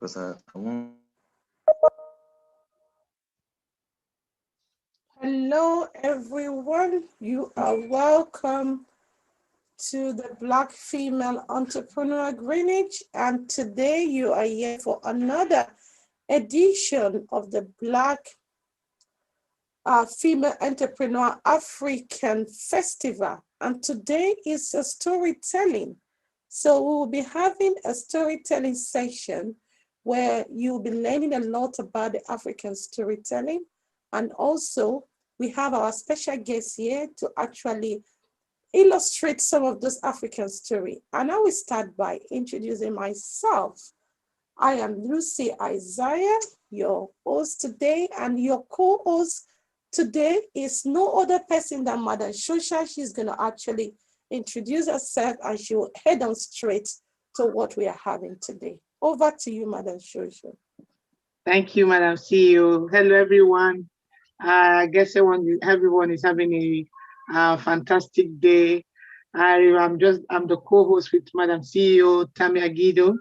because I won't. Hello, everyone. You are welcome to the Black Female Entrepreneur Greenwich, and today you are here for another edition of the Black Female Entrepreneur African Festival. And today is a storytelling. So we will be having a storytelling session where you'll be learning a lot about the African storytelling. And also, we have our special guest here to actually illustrate some of those African stories. And I will start by introducing myself. I am Lucy Isaiah, your host today, and your co-host today is no other person than Madam Shosha. She's going to actually introduce herself and she will head on straight to what we are having today. Over to you, Madam Shosha. Thank you, Madam CEO. Hello, everyone. I guess everyone is having a fantastic day. I'm the co-host with Madam CEO Tammy Aguido.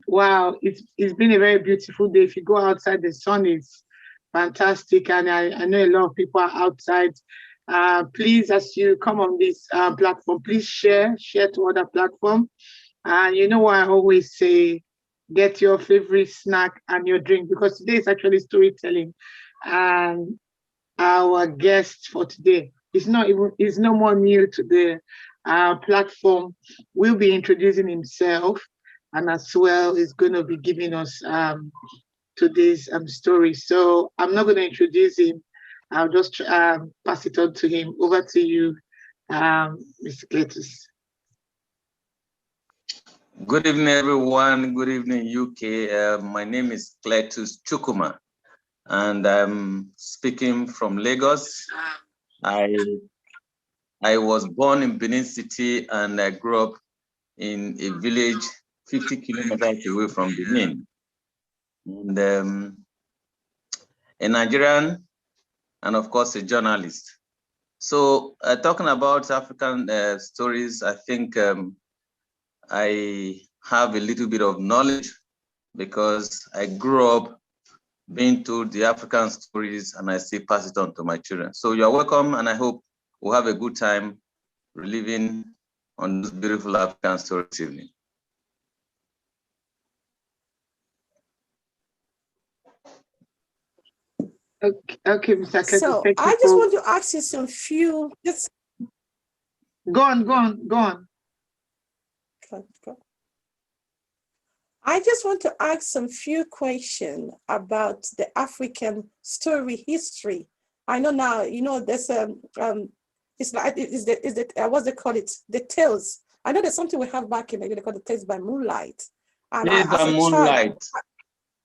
Wow, it's been a very beautiful day. If you go outside, the sun is fantastic, and I know a lot of people are outside. Please, as you come on this platform, please share to other platforms. You know what I always say, get your favorite snack and your drink, because today is actually storytelling. And our guest for today is no more new to the platform. Will be introducing himself, and as well is going to be giving us today's story. So I'm not going to introduce him. I'll just pass it on to him. Over to you, Mr. Cletus. Good evening, everyone. Good evening, UK. My name is Cletus Chukwuma, and I'm speaking from Lagos. I was born in Benin City, and I grew up in a village 50 kilometers away from Benin. And a Nigerian, and of course, a journalist. So talking about African stories, I think I have a little bit of knowledge because I grew up being told the African stories, and I still pass it on to my children. So you're welcome, and I hope we'll have a good time reliving on this beautiful African story this evening. Okay, Mr. Cletus. So I just want to ask you some few. Go on. I just want to ask some few questions about the African story history. I know now, there's it's like what's they call it? The tales. I know there's something we have back in Nigeria called the Tales by Moonlight. And Tales by Moonlight.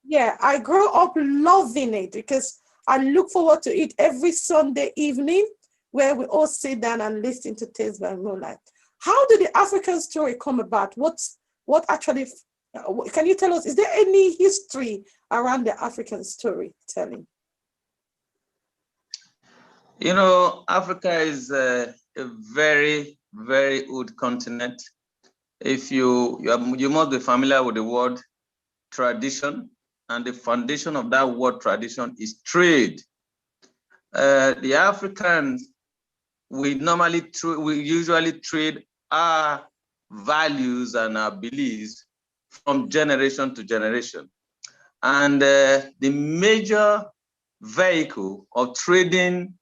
Yeah, I grew up loving it because I look forward to it every Sunday evening where we all sit down and listen to Tales by Moonlight. How did the African story come about? What actually, can you tell us, is there any history around the African storytelling? Africa is a very, very old continent. If you must be familiar with the word tradition, and the foundation of that word tradition is trade. The Africans, we usually trade our values and our beliefs from generation to generation. And the major vehicle of trading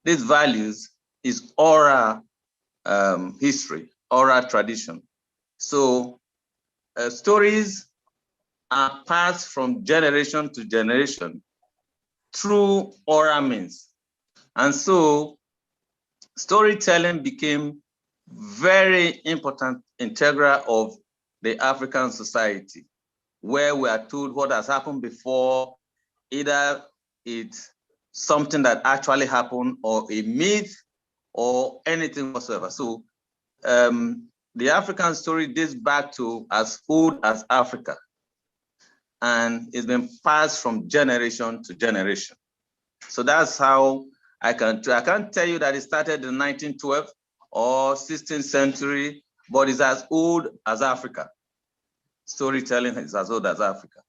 these values is oral history, oral tradition. So stories are passed from generation to generation through oral means. And so storytelling became very important, integral of the African society, where we are told what has happened before, either it's something that actually happened or a myth or anything whatsoever. So the African story dates back to as old as Africa, and it's been passed from generation to generation. So that's how I can't tell you that it started in 1912 or 16th century, but it's as old as Africa. storytelling is as old as Africa.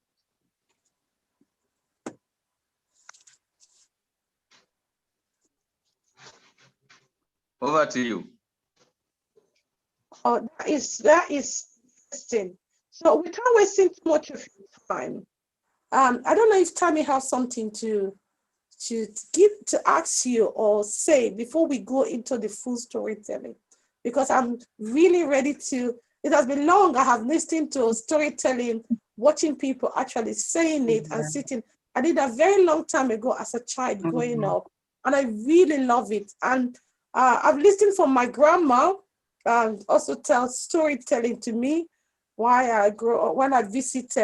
Over to you. Oh, that is interesting. So without wasting too much of your time, I don't know if Tammy has something to ask you or say before we go into the full storytelling, because I'm really ready to. It has been long. I have listened to storytelling, watching people actually saying it and sitting. I did a very long time ago as a child growing up, and I really love it. And I've listened from my grandma, also tell storytelling to me when I visit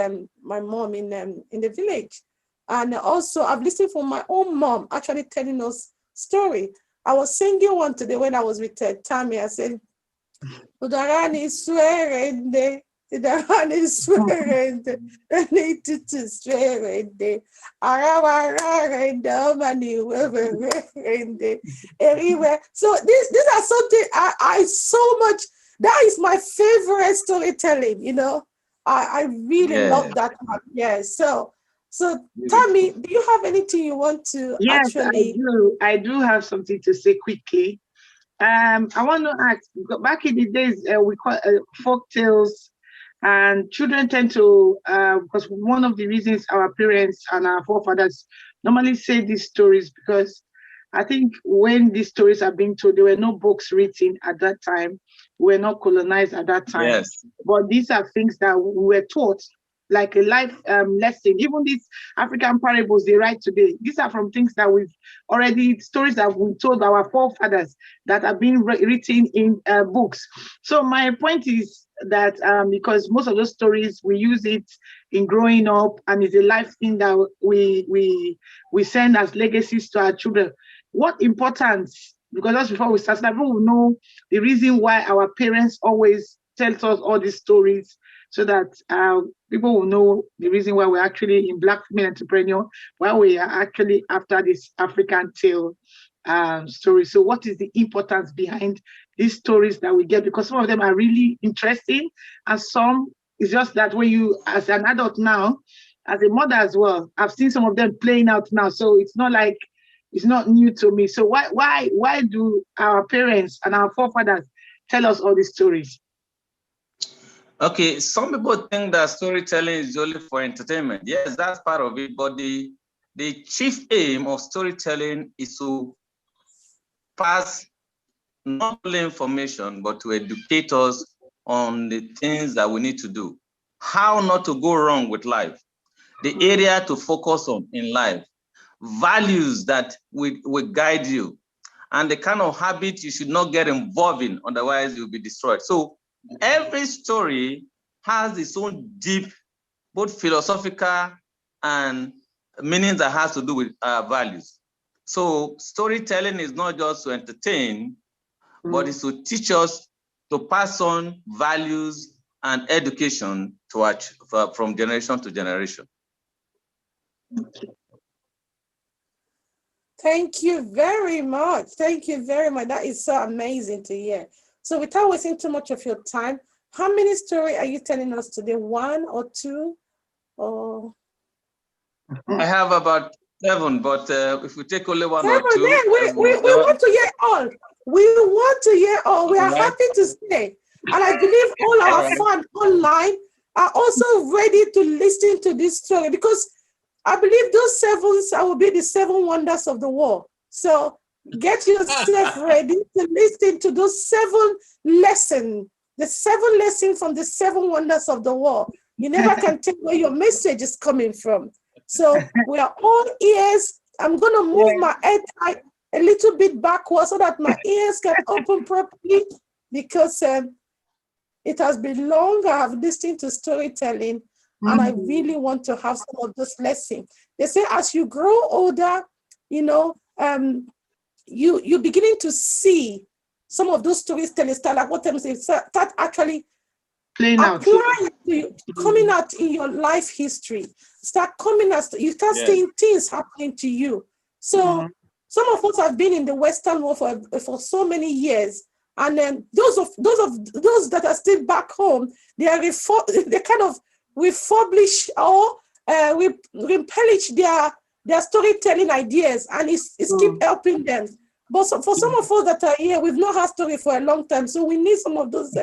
my mom in the village. And also I've listened from my own mom actually telling us story. I was singing one today when I was with Tammy. I said, Udarani swearende, Udarani swearende, Nitutu swearende, Arawararende, Omani weverende, everywhere. So these are something I so much, that is my favorite storytelling, you know. I really love that one. Yeah. So Tammy, do you have anything you want to actually? Yes, I do have something to say quickly. I want to ask, back in the days, we call folk tales, and children tend to, because one of the reasons our parents and our forefathers normally say these stories, because I think when these stories are being told, there were no books written at that time. We were not colonized at that time. Yes. But these are things that we were taught, like a life lesson. Even these African parables they write today, these are from things that we've already, stories that we told our forefathers that have been written in books. So my point is that because most of those stories, we use it in growing up, and it's a life thing that we send as legacies to our children. What importance, because just before we start, people will know the reason why our parents always tell us all these stories, so that people will know the reason why we're actually in Black Female Entrepreneur, why we are actually after this African tale story. So what is the importance behind these stories that we get? Because some of them are really interesting, and some is just that when you, as an adult now, as a mother as well, I've seen some of them playing out now. So it's not like, it's not new to me. So why do our parents and our forefathers tell us all these stories? Okay, some people think that storytelling is only for entertainment. Yes, that's part of it, but the chief aim of storytelling is to pass not only information, but to educate us on the things that we need to do, how not to go wrong with life, the area to focus on in life, values that will guide you, and the kind of habit you should not get involved in, otherwise you'll be destroyed. So every story has its own deep, both philosophical and meaning that has to do with values. So storytelling is not just to entertain, but it's to teach us to pass on values and education to from generation to generation. Thank you very much. Thank you very much. That is so amazing to hear. So without wasting too much of your time, how many stories are you telling us today? 1 or 2? Or I have about 7, but if we take only 1 or 2, we want to hear all. We want to hear all. We are happy to stay. And I believe all our fans online are also ready to listen to this story, because I believe those 7 will be the 7 wonders of the world. So get yourself ready to listen to those 7 lessons, the 7 lessons from the 7 wonders of the world. You never can tell where your message is coming from. So we are all ears. I'm going to move my head a little bit backwards so that my ears can open properly, because it has been long. I have listened to storytelling, and I really want to have some of those lessons. They say as you grow older, you know, you're beginning to see some of those storytelling style, like what I'm saying, start actually playing out, coming out in your life history. Start coming out, you start seeing things happening to you. So some of us have been in the Western world for so many years, And then those that are still back home, they kind of refurbish or embellish their storytelling ideas, and it's keep helping them. But for some of us that are here, we've not had story for a long time, so we need some of those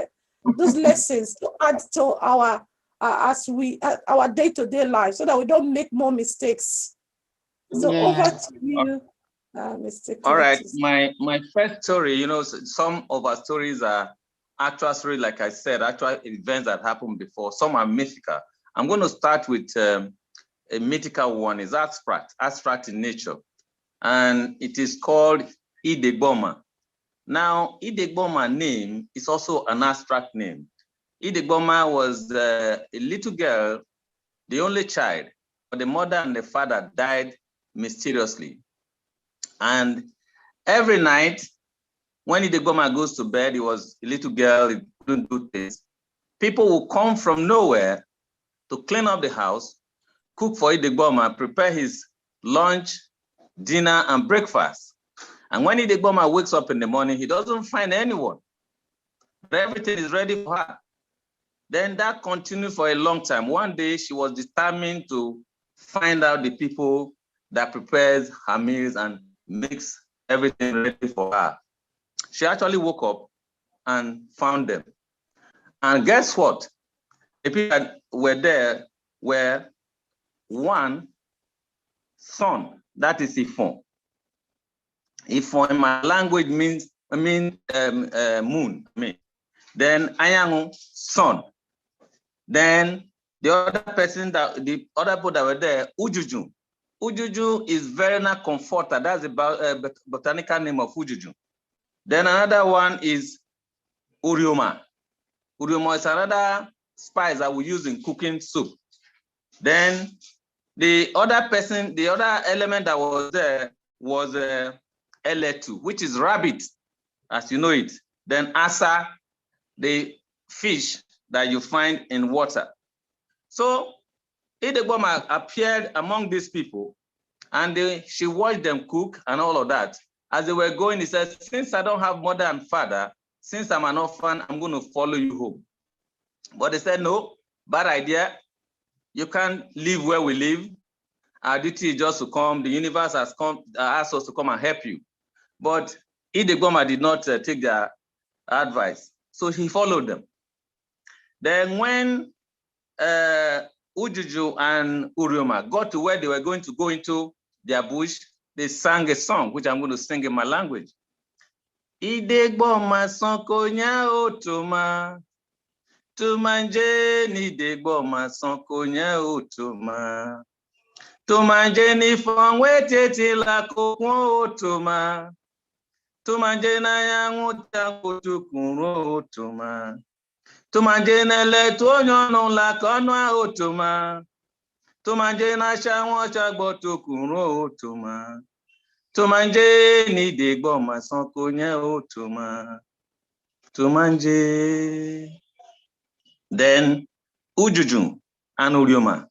lessons to add to our our day-to-day life, so that we don't make more mistakes. So over to you, Mr. All right, Curtis. my first story, you know, some of our stories are actual stories, like I said, actual events that happened before. Some are mythical. I'm going to start with a mythical one. Is abstract in nature, and it is called Idegboma. Now, Idegboma name is also an abstract name. Idegboma was a little girl, the only child, but the mother and the father died mysteriously. And every night, when Idegboma goes to bed, he was a little girl, he couldn't do things. People will come from nowhere to clean up the house, cook for Idegboma, prepare his lunch, dinner, and breakfast. And when Idegboma wakes up in the morning, he doesn't find anyone, but everything is ready for her. Then that continued for a long time. One day, she was determined to find out the people that prepares her meals and makes everything ready for her. She actually woke up and found them. And guess what? The people that were there were one, sun, that is Ifon. Ifon in my language means, moon. Then Ayangu, sun. Then the other the other people that were there, Ujuju. Ujuju is Verena comforta. That's the botanical name of Ujuju. Then another one is Urioma. Urioma is another spice that we use in cooking soup. Then the other element that was there was Eletu, which is rabbit, as you know it. Then Asa, the fish that you find in water. So Idegboma appeared among these people, and she watched them cook and all of that. As they were going, he said, since I don't have mother and father, since I'm an orphan, I'm going to follow you home. But they said, no, bad idea. You can't live where we live. Our duty is just to come. The universe has asked us to come and help you. But Idegboma did not take their advice. So he followed them. Then when Ujuju and Urioma got to where they were going to go into their bush, they sang a song, which I'm going to sing in my language. Idegboma sankonya otoma, tumanje ni Idegboma sankonya otoma, tumanje ni fongwe tete la kokwo otoma, tumanje na yangu takutukuro otoma. Tumanje le tonyo la konwa otoma. Tumanje na shawo chagbo tokuro otoma. Tumanje ni Idegboma sankonya otoma. Tumanje. Then Ujuju and Urioma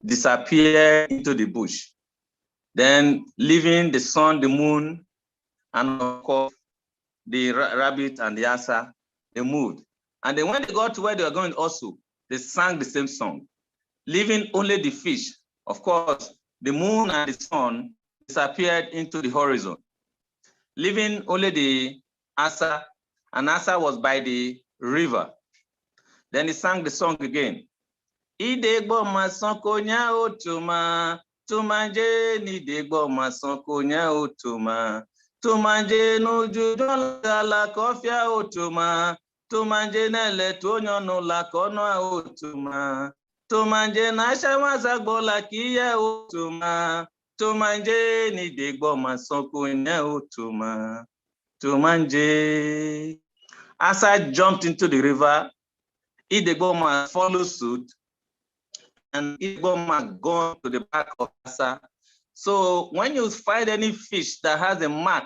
disappeared into the bush. Then leaving the sun, the moon, and of course the rabbit and the Asa, they moved. And then when they got to where they were going also, they sang the same song, leaving only the fish. Of course, the moon and the sun disappeared into the horizon, leaving only the Asa, and Asa was by the river. Then he sang the song again. Idegboma sankonya otoma, tumanje ni Idegboma sankonya otoma, tumanje nuju la kofia otoma, tumanje nele tonyo no la kono otoma, tumanje na shawa zagbo la kiye otoma, tumanje ni Idegboma sankonya otoma, tumanje. Asa jumped into the river. Idegboma followed suit, and Idegboma gone to the back of Asa. So when you find any fish that has a mark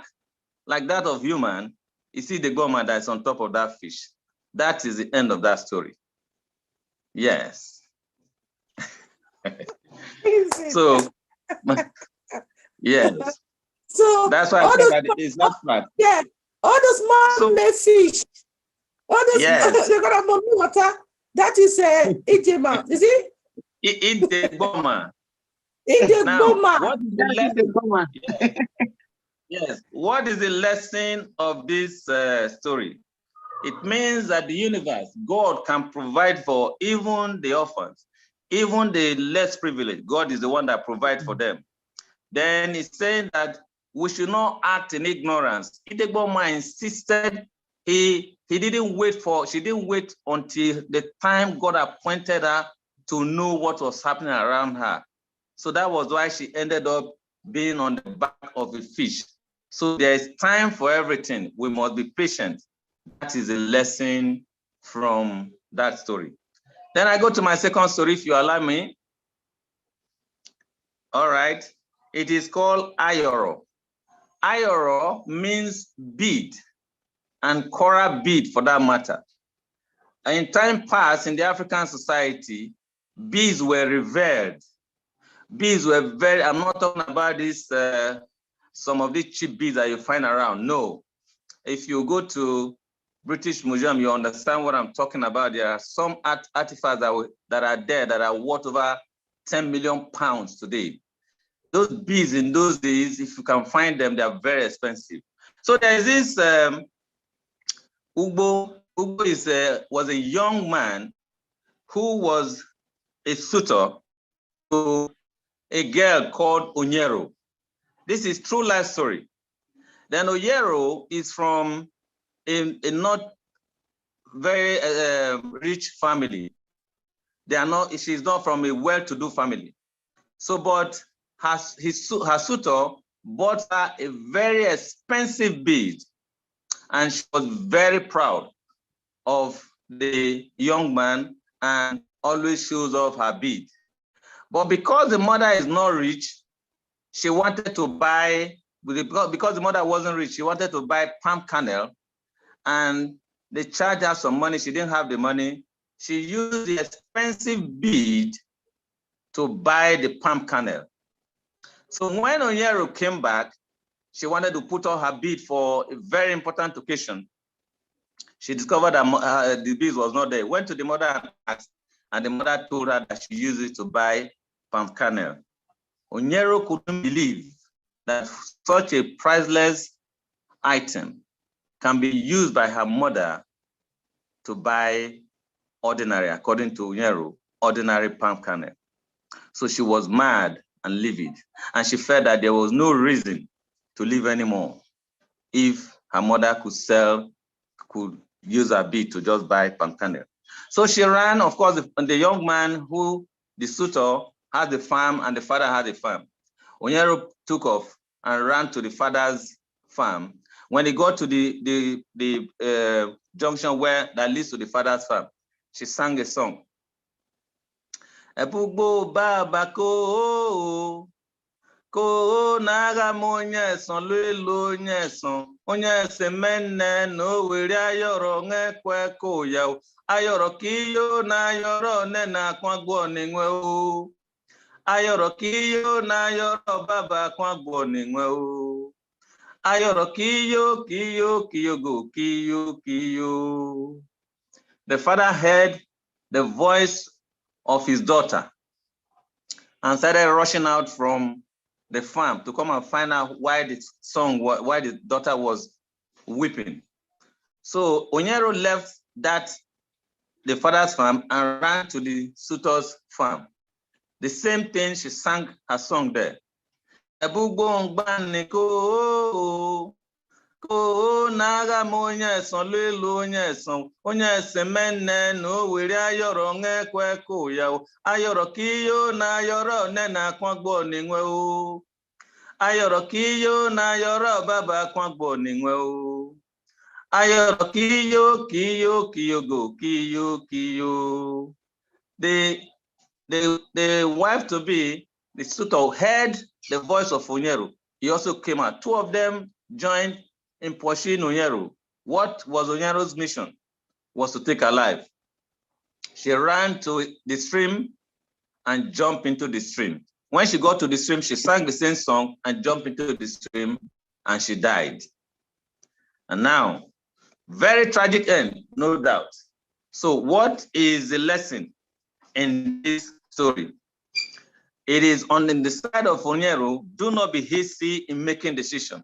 like that of human, you see Idegboma that's on top of that fish. That is the end of that story. Yes. So, yes. So that's why I said that it's not flat. Yeah, All those man-made fish. All those, Yes. they're gonna move water. That is Ijema. You see? Ijegboma. Ijema. What is the lesson? Yes. What is the lesson of this story? It means that the universe, God can provide for even the orphans, even the less privileged. God is the one that provides for them. Then it's saying that we should not act in ignorance. Ijegboma insisted she didn't wait until the time God appointed her to know what was happening around her. So that was why she ended up being on the back of a fish. So there is time for everything. We must be patient. That is a lesson from that story. Then I go to my second story, if you allow me. All right. It is called Ayoro. Ayoro means bead, and coral bead for that matter. In time past, in the African society, beads were revered. Beads were very, I'm not talking about this, some of these cheap beads that you find around. No. If you go to British Museum, you understand what I'm talking about. There are some artifacts that are there that are worth over 10 million pounds today. Those beads in those days, if you can find them, they are very expensive. So there's this Ugbo. Ugbo was a young man who was a suitor to a girl called Onyero. This is true life story. Then Onyero is from a not very rich family. She's not from a well-to-do family. So, but her suitor bought her a very expensive bead, and she was very proud of the young man and always shows off her bead. But because the mother is not rich, she wanted to buy, because the mother wasn't rich, she wanted to buy palm kernel, and they charged her some money. She didn't have the money. She used the expensive bead to buy the palm kernel. So when Onyero came back, she wanted to put on her bead for a very important occasion. She discovered that the bead was not there. Went to the mother and asked, and the mother told her that she used it to buy palm kernel. Onyero couldn't believe that such a priceless item can be used by her mother to buy ordinary, according to Onyero, ordinary palm kernel. So she was mad and livid, and she felt that there was no reason to live anymore if her mother could use her bead to just buy palm kernel. So she ran, of course, the young man who, the suitor, had the farm and the father had a farm. Onyero took off and ran to the father's farm. When he got to the junction that leads to the father's farm, she sang a song. Ebugbo baba ko naga monye son lo nye son onye se menne no were ayoro ngekwe ko ya ayoro kiyo na ayoro ne na kwagbo ninwe o ayoro kiyo na ayoro baba kwagbo ninwe o ayoro kiyo go kiyo. The father heard the voice of his daughter and started rushing out from the farm to come and find out why the daughter was weeping. So Onyero left the father's farm and ran to the suitor's farm. The same thing, she sang her song there. Ko naga monye son lelo onye son onye semenne no were ayoro ngekwe ko ya ayoro kiyo na ayoro ne na kwagbo ninwe o ayoro kiyo na ayoro baba kwagbo ninwe o ayoro kiyo go kiyo. The wife to be, the suitor, heard the voice of Onyero. He also came out. Two of them joined in pursuing Onyero. What was Onyero's mission? Was to take her life. She ran to the stream and jumped into the stream. When she got to the stream, she sang the same song and jumped into the stream, and she died. And now, very tragic end, no doubt. So what is the lesson in this story? It is on the side of Onyero, do not be hasty in making decision,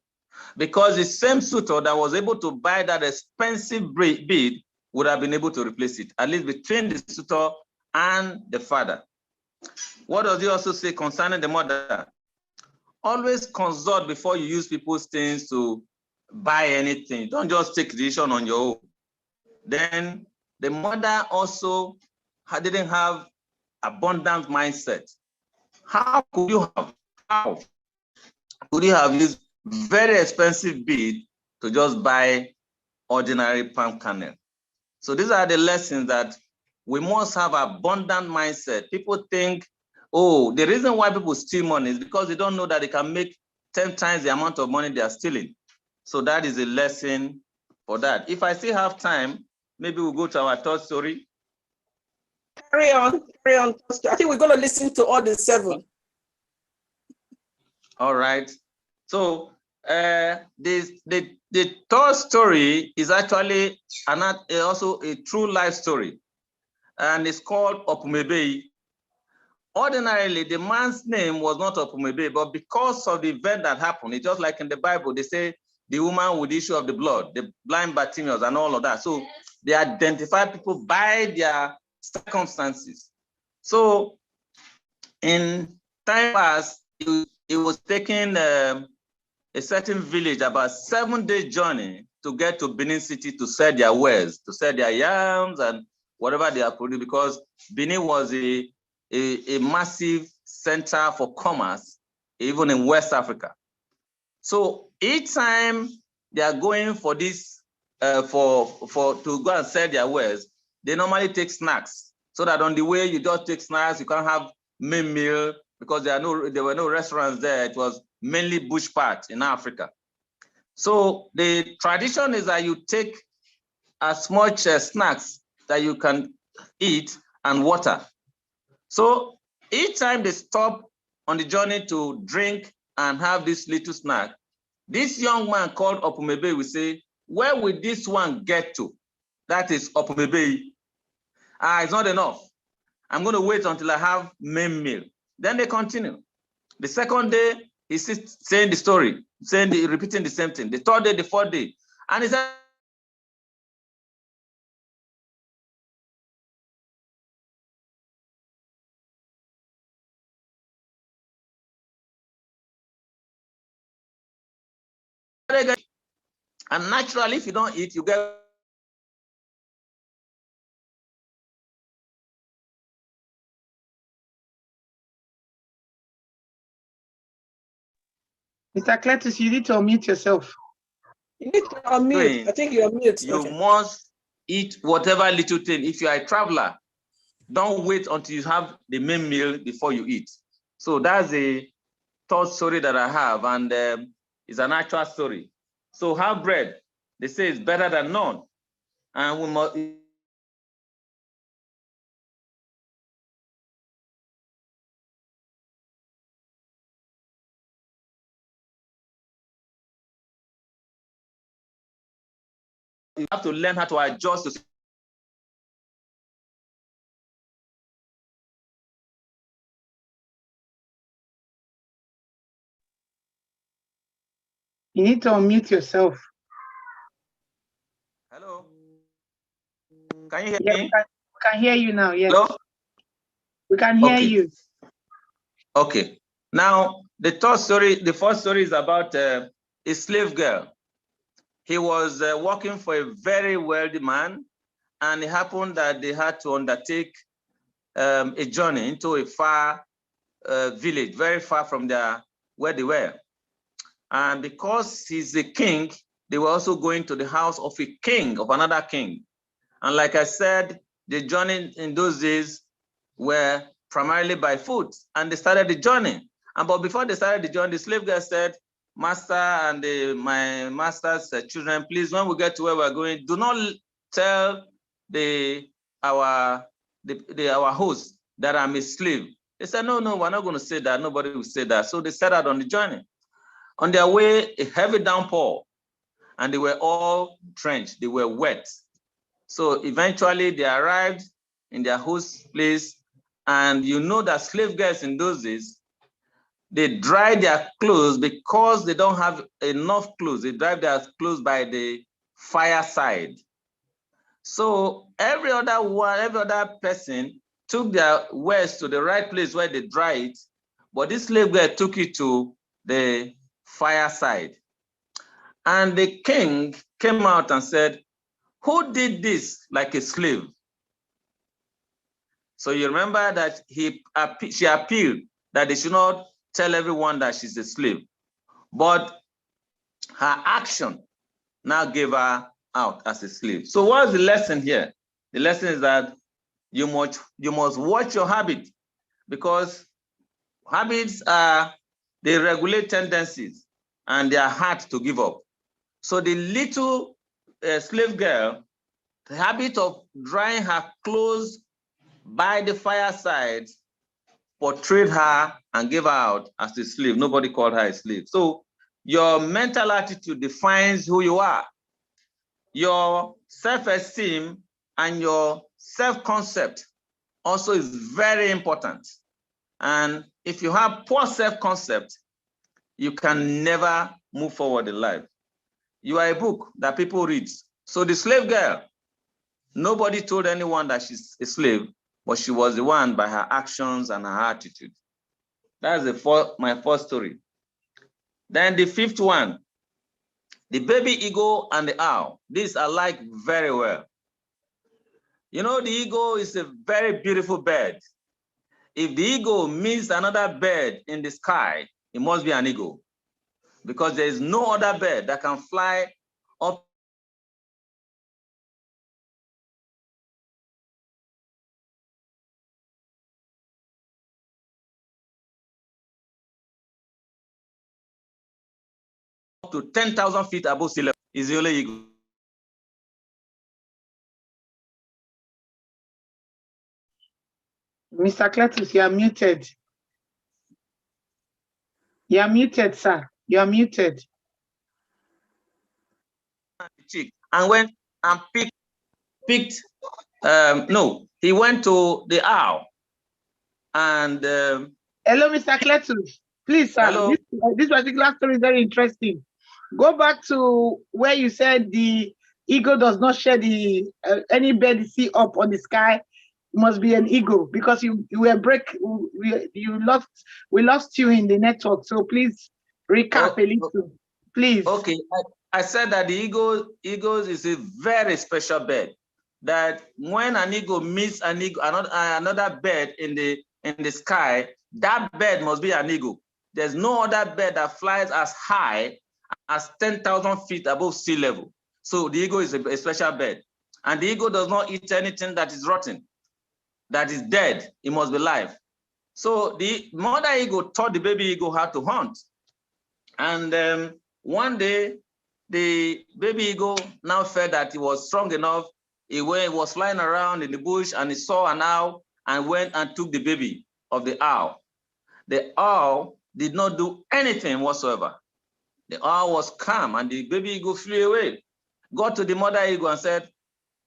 because the same suitor that was able to buy that expensive bead would have been able to replace it, at least between the suitor and the father. What does he also say concerning the mother? Always consult before you use people's things to buy anything. Don't just take decision on your own. Then the mother also didn't have abundant mindset. How could you have used very expensive bead to just buy ordinary palm kernel? So these are the lessons that we must have abundant mindset. People think, oh, the reason why people steal money is because they don't know that they can make 10 times the amount of money they are stealing. So that is a lesson for that. If I still have time, maybe we'll go to our third story. Carry on. I think we're going to listen to all the 7. All right. So the third story is actually also a true life story, and it's called Opumebei. Ordinarily, the man's name was not Opumebei, but because of the event that happened, it's just like in the Bible, they say the woman with the issue of the blood, the blind Bartimaeus, and all of that. So they identify people by their circumstances. So in time past, it was taking a certain village about 7-day journey to get to Benin City to sell their wares, to sell their yams and whatever they are producing, because Benin was a massive center for commerce, even in West Africa. So each time they are going for this, to go and sell their wares, they normally take snacks, so that on the way you just take snacks. You can't have main meal because there were no restaurants there. It was mainly bush part in Africa. So the tradition is that you take as much snacks that you can eat and water. So each time they stop on the journey to drink and have this little snack, this young man called Opumebei will say, where will this one get to? That is Opumebei. It's not enough. I'm going to wait until I have main meal. Then they continue. The second day, he's saying the story, repeating the same thing. The third day, the fourth day. And he said, and naturally, if you don't eat, you get. Mr. Cletus, you need to unmute yourself. You need to unmute. I think you're mute. You must eat whatever little thing. If you are a traveler, don't wait until you have the main meal before you eat. So that's a third story that I have, and it's an actual story. So have bread. They say it's better than none. And we must. You have to learn how to adjust to. You need to unmute yourself. Hello. Can you hear me? We can hear you now. Yes. Hello? We can hear you. Okay. Now, the first story is about a slave girl. He was working for a very wealthy man, and it happened that they had to undertake a journey into a far village, very far from where they were. And because he's a king, they were also going to the house of a king, of another king. And like I said, the journey in those days were primarily by foot, and they started the journey. But before they started the journey, the slave girl said, Master and my master's children, please, when we get to where we're going, do not tell our host that I'm a slave. They said, no, we're not going to say that. Nobody will say that. So they set out on the journey. On their way, a heavy downpour. and they were all drenched, they were wet. So eventually they arrived in their host place, and you know that slave girls in those days, they dry their clothes because they don't have enough clothes. They dry their clothes by the fireside. So every other person took their wares to the right place where they dry it, but this slave girl took it to the fireside. And the king came out and said, "Who did this like a slave?" So you remember that she appealed that they should not tell everyone that she's a slave, but her action now gave her out as a slave. So what's the lesson here? The lesson is that you must watch your habit, because habits they regulate tendencies and they are hard to give up. So the little slave girl, the habit of drying her clothes by the fireside, portrayed her and gave her out as a slave. Nobody called her a slave. So your mental attitude defines who you are. Your self-esteem and your self-concept also is very important. And if you have poor self-concept, you can never move forward in life. You are a book that people read. So the slave girl, nobody told anyone that she's a slave, but she was the one by her actions and her attitude. That's my first story. Then the fifth one, the baby eagle and the owl. These I like very well. You know, the eagle is a very beautiful bird. If the eagle meets another bird in the sky, it must be an eagle, because there is no other bird that can fly up to 10,000 feet above sea level. Is the only eagle. Mr. Cletus, you are muted. You are muted, sir. You are muted. And went and picked. No, he went to the owl. And hello, Mr. Cletus. Please, sir. Hello. This particular story is very interesting. Go back to where you said the eagle does not share the any bird you see up on the sky. Must be an eagle, because we lost you in the network. So please recap a little, please. Okay, I said that the eagles is a very special bird. That when an eagle meets another bird in the sky, that bird must be an eagle. There's no other bird that flies as high as 10,000 feet above sea level. So the eagle is a special bird, and the eagle does not eat anything that is rotten, that is dead. It must be live. So the mother eagle taught the baby eagle how to hunt. And one day, the baby eagle now felt that he was strong enough. He was flying around in the bush, and he saw an owl and went and took the baby of the owl. The owl did not do anything whatsoever. The owl was calm, and the baby eagle flew away, got to the mother eagle and said,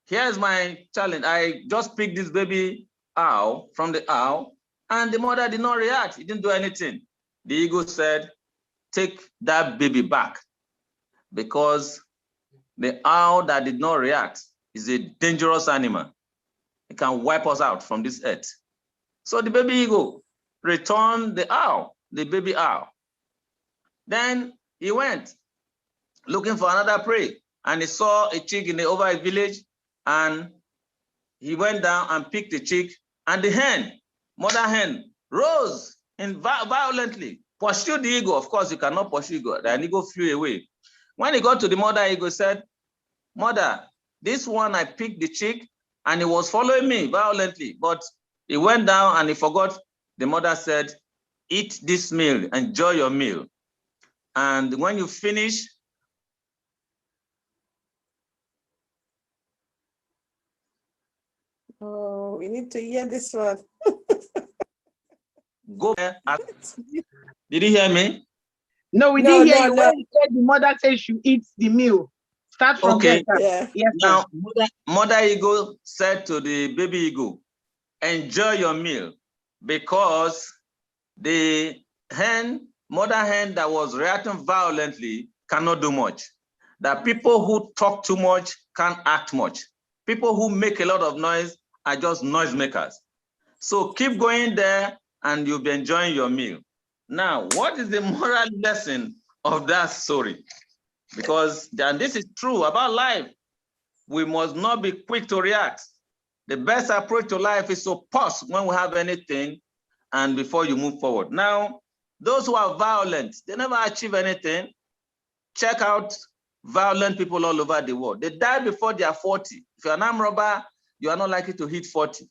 "Here's my challenge. I just picked this baby owl from the owl," and the mother did not react. He didn't do anything. The eagle said, "Take that baby back, because the owl that did not react is a dangerous animal. It can wipe us out from this earth." So the baby eagle returned the baby owl. Then he went looking for another prey, and he saw a chick over his village, and he went down and picked the chick, and the hen, mother hen, rose violently, pursued the eagle. Of course, you cannot pursue eagle. The eagle flew away. When he got to the mother eagle, said, "Mother, this one I picked the chick, and he was following me violently, but he went down and he forgot." The mother said, "Eat this meal, enjoy your meal. And when you finish, Oh, we need to hear this one. go there." Did you hear me? No, we didn't hear you. When you said the mother said she eats the meal, Start from Okay. there. Yeah. Yes, Now, mother eagle said to the baby eagle, enjoy your meal, because the mother hen that was reacting violently cannot do much. That people who talk too much can't act much. People who make a lot of noise are just noisemakers. So keep going there and you'll be enjoying your meal. Now, what is the moral lesson of that story? Because this is true about life. We must not be quick to react. The best approach to life is to pause when we have anything and before you move forward. Now, those who are violent, they never achieve anything. Check out violent people all over the world. They die before they are 40. If you're an armed robber, you are not likely to hit 40.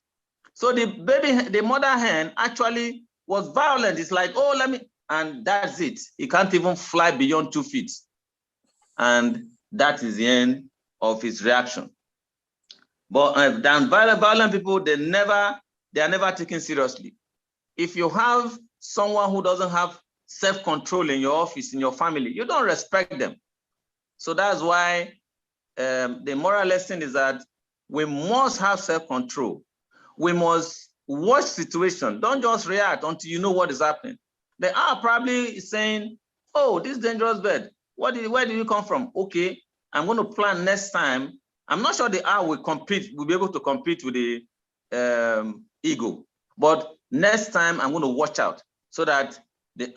So the mother hen actually was violent. It's like, oh, let me, and that's it. He can't even fly beyond 2 feet. And that is the end of his reaction. But violent people, they are never taken seriously. If you have someone who doesn't have self-control in your office, in your family, you don't respect them. So that's why the moral lesson is that we must have self-control. We must watch situation. Don't just react until you know what is happening. They are probably saying, oh, this dangerous bird, where did you come from? Okay, I'm going to plan next time. I'm not sure the owl will be able to compete with the eagle. But next time I'm going to watch out so that the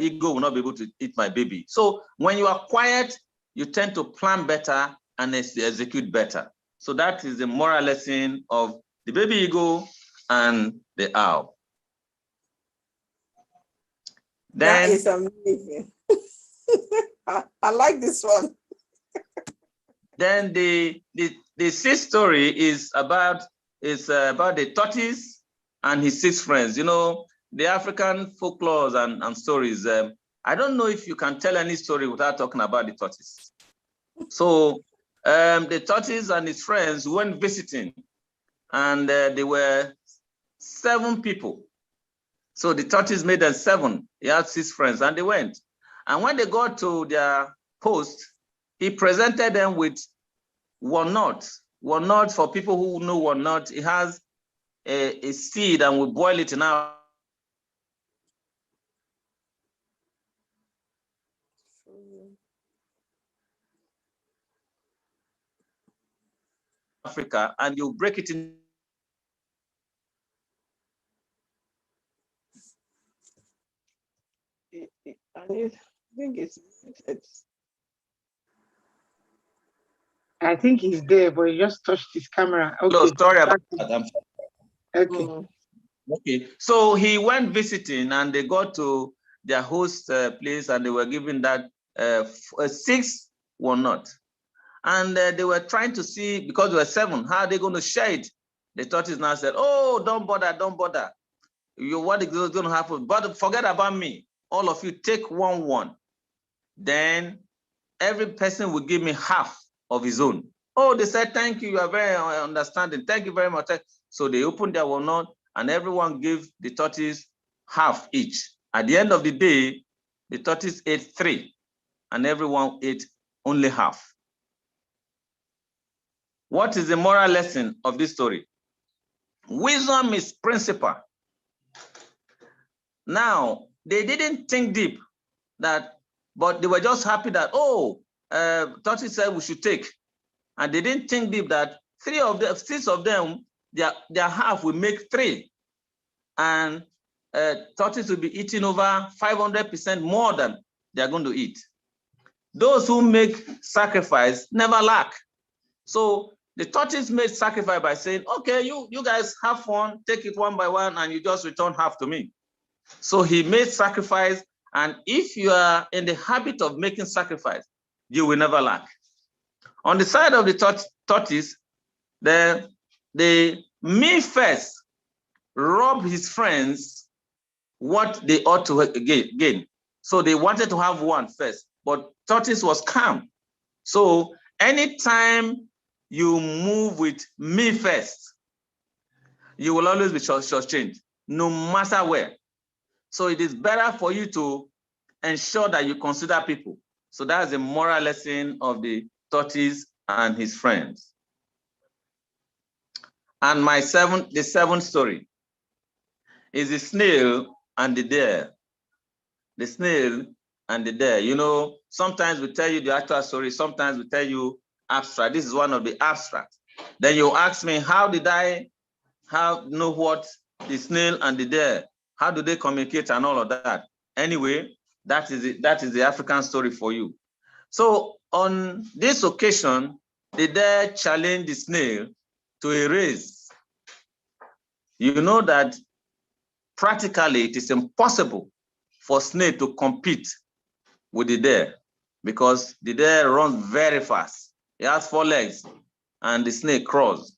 eagle will not be able to eat my baby. So when you are quiet, you tend to plan better and execute better. So that is the moral lesson of the baby eagle and the owl. That Then, is amazing. I like this one. Then the sixth story is about the tortoise and his 6 friends. You know, the African folklores and stories. I don't know if you can tell any story without talking about the tortoise. So the tortoise and his friends went visiting, and there were 7 people. So the tortoise made them 7. He had 6 friends, and they went. And when they got to their post, he presented them with walnut. Walnut, for people who know walnut, it has a seed, and we boil it in our Africa, and you break it in. I think he's there, but he just touched his camera. Okay. Oh, sorry about that. Okay. Okay. So he went visiting, and they got to their host place, and they were given that 6 walnut. And they were trying to see, because there were 7, how are they going to share it? The tortoise now said, oh, don't bother, don't bother. What is going to happen? But forget about me. All of you take 1. Then every person will give me half of his own. Oh, they said, thank you. You are very understanding. Thank you very much. So they opened their walnut, and everyone gave the tortoise half each. At the end of the day, the tortoise ate 3, and everyone ate only half. What is the moral lesson of this story? Wisdom is principle. Now, they didn't think deep, but they were just happy that, oh, tortoise said we should take. And they didn't think deep that 6 of them, their half will make 3. And tortoise will be eating over 500% more than they're going to eat. Those who make sacrifice never lack. So the tortoise made sacrifice by saying, okay, you guys have fun, take it 1 by 1, and you just return half to me. So he made sacrifice, and if you are in the habit of making sacrifice, you will never lack. On the side of the tortoise, the me first robbed his friends what they ought to gain. So they wanted to have 1 first, but tortoise was calm. So anytime you move with me first, you will always be shortchanged, no matter where. So it is better for you to ensure that you consider people. So that's the moral lesson of the tortoise and his friends. And the seventh story is the snail and the deer. The snail and the deer. You know, sometimes we tell you the actual story, sometimes we tell you abstract. This is one of the abstract. Then you ask me, how did I know what the snail and the deer, how do they communicate and all of that? Anyway, that is the African story for you. So on this occasion, the deer challenged the snail to a race. You know that practically it is impossible for snail to compete with the deer because the deer runs very fast. He has 4 legs and the snake crawls.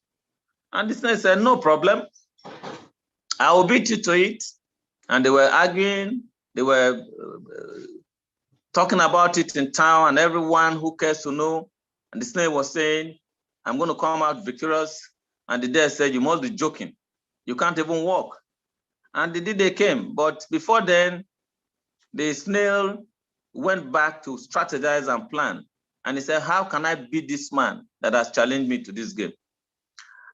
And the snake said, no problem. I will beat you to it. And they were arguing. They were talking about it in town and everyone who cares to know. And the snake was saying, I'm going to come out victorious. And the deer said, you must be joking. You can't even walk. And the day they came. But before then, the snail went back to strategize and plan. And he said, how can I beat this man that has challenged me to this game?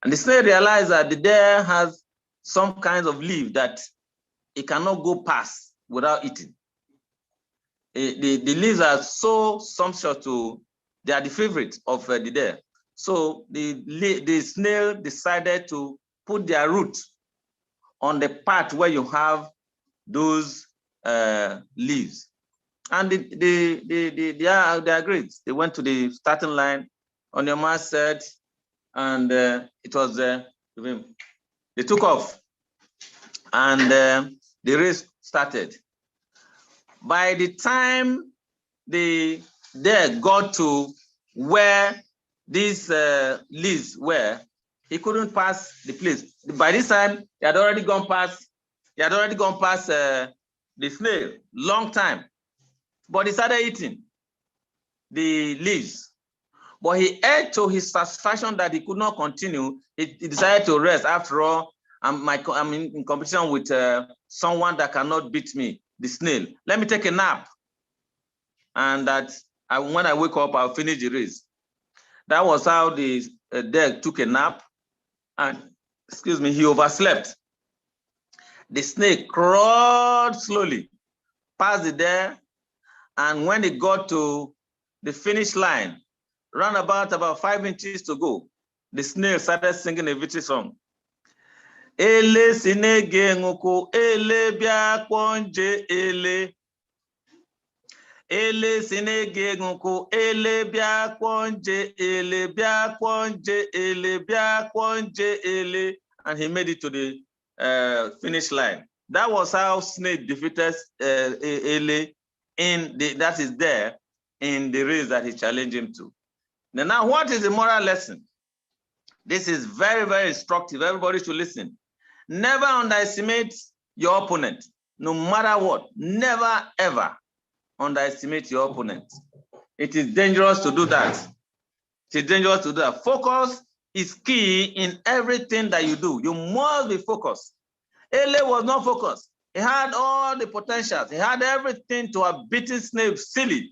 And the snail realized that the deer has some kinds of leaf that it cannot go past without eating. The leaves are so sumptuous they are the favorite of the deer. So the snail decided to put their root on the part where you have those leaves. And they agreed. They went to the starting line, on your mark set, and it was, they took off. And the race started. By the time the deer got to where these leaves were, he couldn't pass the place. By this time, he had already gone past the snail, long time. But he started eating the leaves. But he ate to his satisfaction that he could not continue. He decided to rest. After all, I'm in competition with someone that cannot beat me, the snail. Let me take a nap. And when I wake up, I'll finish the race. That was how the deer took a nap. And, excuse me, he overslept. The snake crawled slowly past the deer. And when it got to the finish line, round about 5 inches to go, the snail started singing a victory song. Ele sinege nguku, ele bia kwonje ele. Ele sinege nguku, ele bia kwonje ele, bia kwonje ele, bia kwonje ele. And he made it to the finish line. That was how snake defeated ele that is there in the race that he challenged him to. Now, what is the moral lesson? This is very, very instructive. Everybody should listen. Never underestimate your opponent, no matter what. Never, ever underestimate your opponent. It is dangerous to do that. It is dangerous to do that. Focus is key in everything that you do. You must be focused. Ele was not focused. He had all the potentials. He had everything to have beaten Snape silly,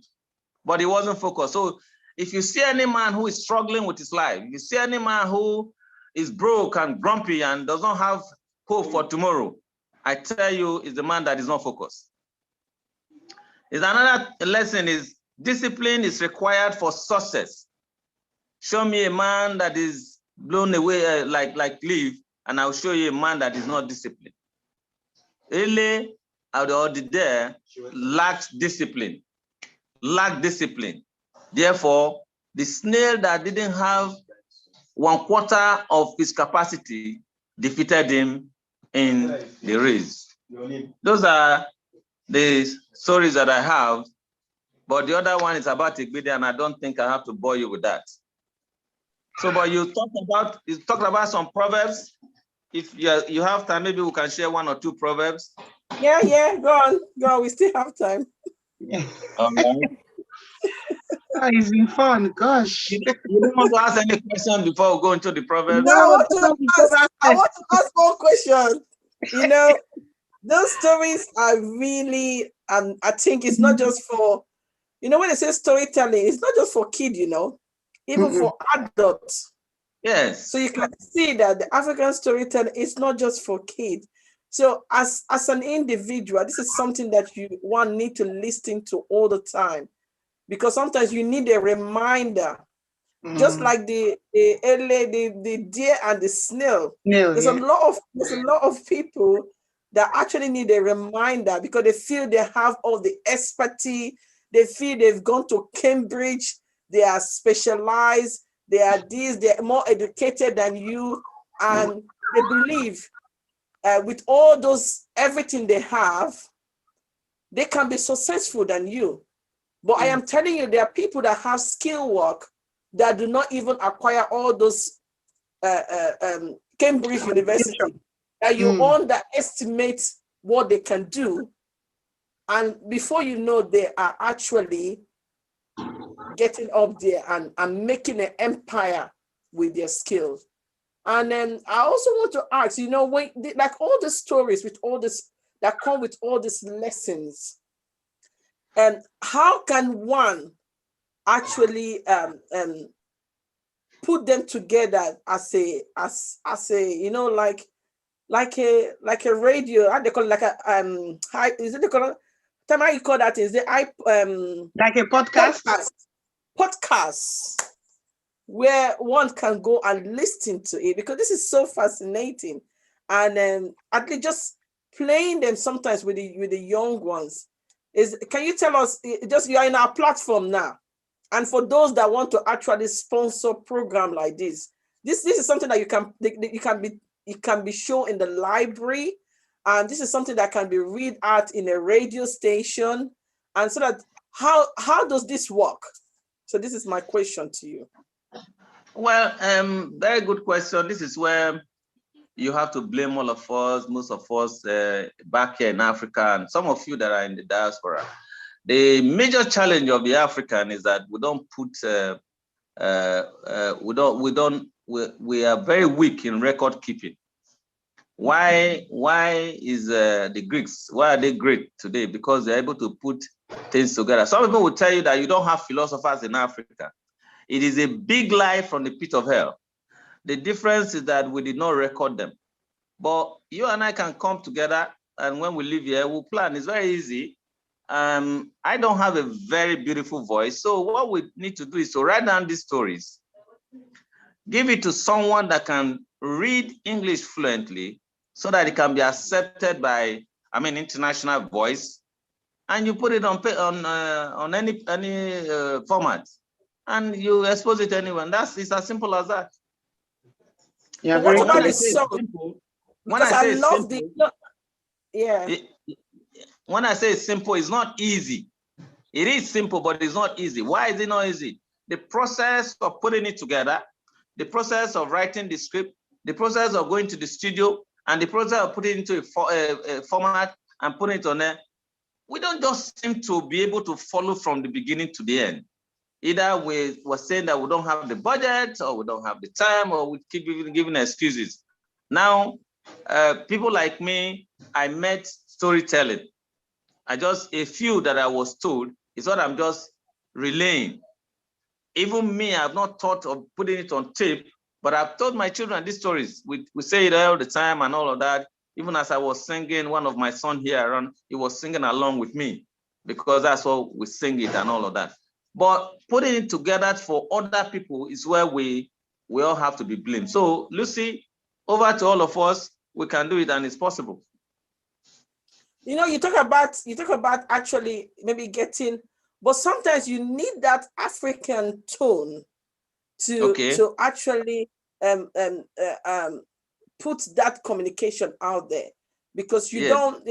but he wasn't focused. So if you see any man who is struggling with his life, you see any man who is broke and grumpy and does not have hope for tomorrow, I tell you, is the man that is not focused. Is another lesson is discipline is required for success. Show me a man that is blown away like leaf, and I'll show you a man that is not disciplined. Ele or the deer lacked discipline. Therefore, the snail that didn't have 1/4 of his capacity defeated him in the race. Those are the stories that I have, but the other one is about Igbide, and I don't think I have to bore you with that. So, but you talked about some proverbs. If you have time, maybe we can share 1 or 2 proverbs. Yeah, go on. We still have time. It's been fun, gosh. You don't want to ask any question before we go into the proverbs? No, I want to ask one question. You know, those stories are really, I think it's not just for You know, when they say storytelling, it's not just for kids, you know, even for adults. Yes. So you can see that the African storytelling is not just for kids. So as an individual, this is something that you one need to listen to all the time, because sometimes you need a reminder. Just like the deer and the snail. There's a lot of people that actually need a reminder because they feel they have all the expertise. They feel they've gone to Cambridge. They are specialized. They are this. They're more educated than you, and they believe with all those everything they have, they can be successful than you. But I am telling you, there are people that have skill work that do not even acquire all those Cambridge University, that you underestimate what they can do. And before you know, they are actually getting up there and making an empire with their skills. And then I also want to ask, you know, when like all the stories with all this that come with all these lessons, and how can one actually put them together as a you know, like a radio, how they call it, like a high, is it they call it, how you call that, is the like a podcast where one can go and listen to it, because this is so fascinating. And at least just playing them sometimes with the young ones is, can you tell us, just, you are in our platform now, and for those that want to actually sponsor program like this is something that it can be shown in the library, and this is something that can be read out in a radio station. And so that, how does this work? So this is my question to you. Well, very good question. This is where you have to blame all of us, most of us back here in Africa, and some of you that are in the diaspora. The major challenge of the African is that we don't put, we are very weak in record keeping. Why is the Greeks, why are they great today? Because they're able to put things together. Some people will tell you that you don't have philosophers in Africa. It is a big lie from the pit of hell. The difference is that we did not record them. But you and I can come together, and when we live here, we'll plan. It's very easy. I don't have a very beautiful voice. So what we need to do is to write down these stories, give it to someone that can read English fluently so that it can be accepted by, international voice, and you put it on any format, and you expose it to anyone. It's as simple as that. Yeah, what about the song? Because I love the, yeah. When I say it's simple, it's not easy. It is simple, but it's not easy. Why is it not easy? The process of putting it together, the process of writing the script, the process of going to the studio, and the process of putting it into a format and putting it on there, we don't just seem to be able to follow from the beginning to the end. Either we were saying that we don't have the budget, or we don't have the time, or we keep giving excuses. Now, people like me, I met storytelling. A few that I was told is what I'm just relaying. Even me, I've not thought of putting it on tape, but I've told my children these stories. We say it all the time and all of that. Even as I was singing, one of my sons here around, he was singing along with me, because that's what we sing it and all of that. But putting it together for other people is where we all have to be blamed. So Lucy, over to all of us, we can do it, and it's possible. You know, you talk about actually maybe getting, but sometimes you need that African tone to actually put that communication out there, because you don't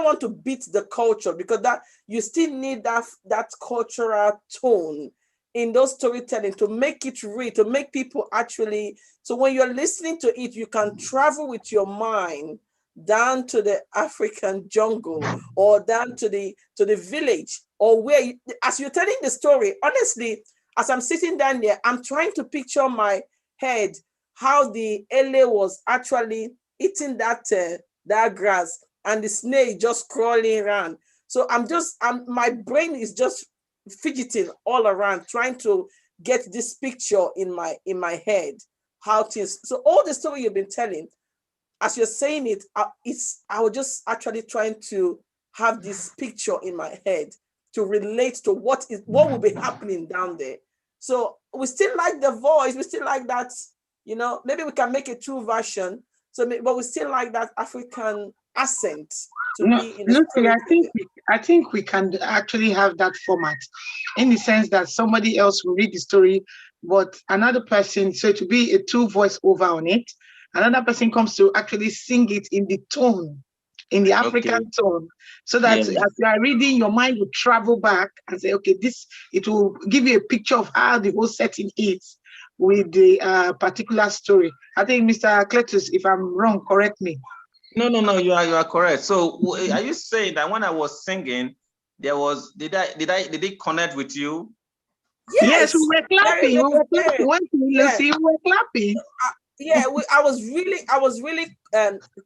want to beat the culture, because that you still need that cultural tone in those storytelling to make it real, to make people actually, so when you're listening to it, you can travel with your mind down to the African jungle, or down to the village, or where as you're telling the story, honestly, as I'm sitting down there, I'm trying to picture my head how the ele was actually eating that grass, and the snake just crawling around. So my brain is just fidgeting all around, trying to get this picture in my head, how things. So all the story you've been telling, as you're saying it, I was just actually trying to have this picture in my head to relate to what will be happening down there. So we still like the voice, we still like that, maybe we can make a true version. So, but we still like that African accent to be in the Lucy, story. I think we can actually have that format, in the sense that somebody else will read the story, but another person, so to be a two voice over on it, another person comes to actually sing it in the tone, in the African tone, so that as you are reading, your mind will travel back and say, okay, it will give you a picture of how the whole setting is with the particular story. I think Mr. Cletus, if I'm wrong, correct me. No, you are correct. So are you saying that when I was singing, did it connect with you? Yes, we were clapping. We were clapping. Lucy, we were clapping. Yeah, I was really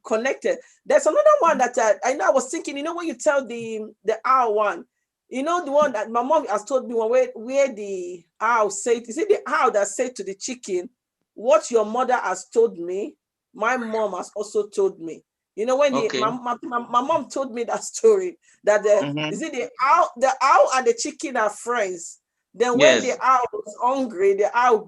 connected. There's another one that I know. I was thinking, when you tell the owl one, the one that my mom has told me where the owl said, is it the owl that said to the chicken, what your mother has told me, my mom has also told me. When my mom told me that story, that is it the owl and the chicken are friends. Then when the owl was hungry, the owl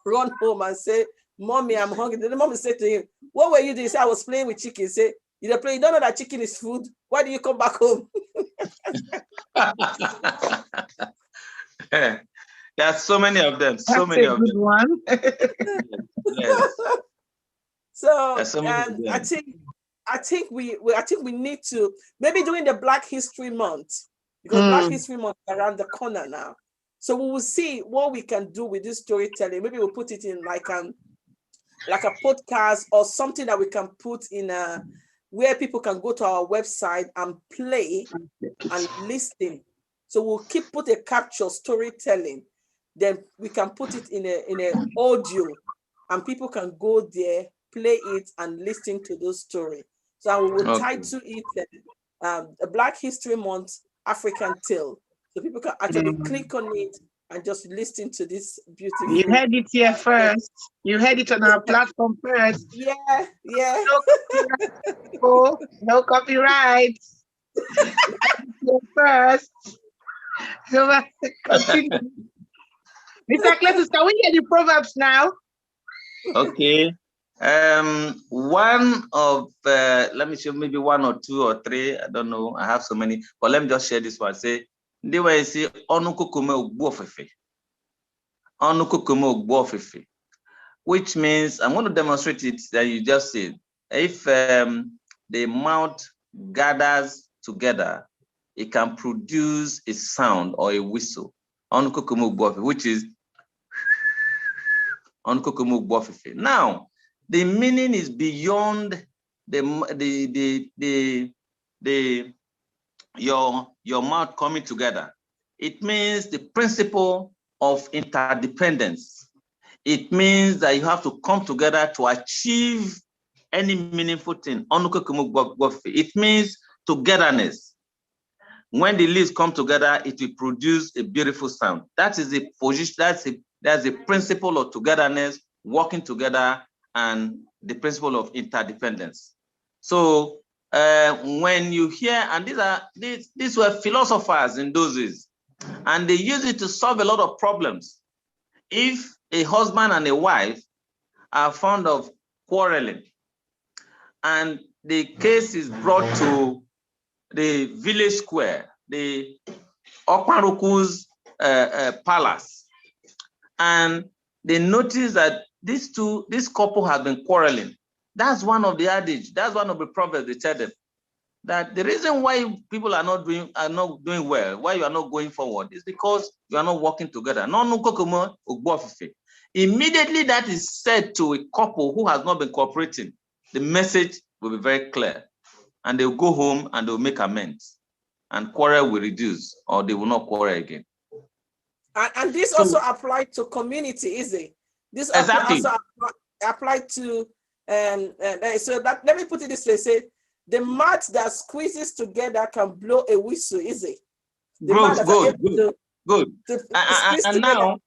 run home and say, Mommy, I'm hungry. Then the mom said to him, what were you doing? He said, I was playing with chicken. He said, you don't know that chicken is food? Why do you come back home? There are so many of them. So many of them. One. Yes. So I think we need to, maybe during the Black History Month, because Black History Month is around the corner now. So we will see what we can do with this storytelling. Maybe we'll put it in like a podcast or something that we can put in where people can go to our website and play and listen. So we'll put a capture storytelling. Then we can put it in a audio, and people can go there, play it, and listen to those stories. So we will title it a Black History Month African Tale. So people can actually click on it and just listen to this beautiful. You heard it here first. You heard it on our platform first. Yeah. No copyright. First. So continue. Mr. Cletus, can we get the proverbs now? Okay. One of let me show maybe one or two or three. I don't know. I have so many, but let me just share this one. Say, they were say which means I'm going to demonstrate it that you just said. If the mouth gathers together, it can produce a sound or a whistle. Which is now the meaning is beyond your mouth coming together. It means the principle of interdependence. It means that you have to come together to achieve any meaningful thing. It means togetherness. When the leaves come together, it will produce a beautiful sound. That is the position. That's the principle of togetherness, working together, and the principle of interdependence. So when you hear, and these were philosophers in those days, and they use it to solve a lot of problems. If a husband and a wife are fond of quarreling, and the case is brought to the village square, the Okwaruku's palace, and they notice that this couple has been quarreling. That's one of the adage. That's one of the proverbs they tell them, that the reason why people are not doing well, why you are not going forward, is because you are not working together. Immediately that is said to a couple who has not been cooperating, the message will be very clear, and they'll go home and they'll make amends, and quarrel will reduce, or they will not quarrel again. And this also applied to community, is it? This exactly. also applied to so that, let me put it this way: say the mouth that squeezes together can blow a whistle, is it? The mouth that are able to Good. Squeeze And together.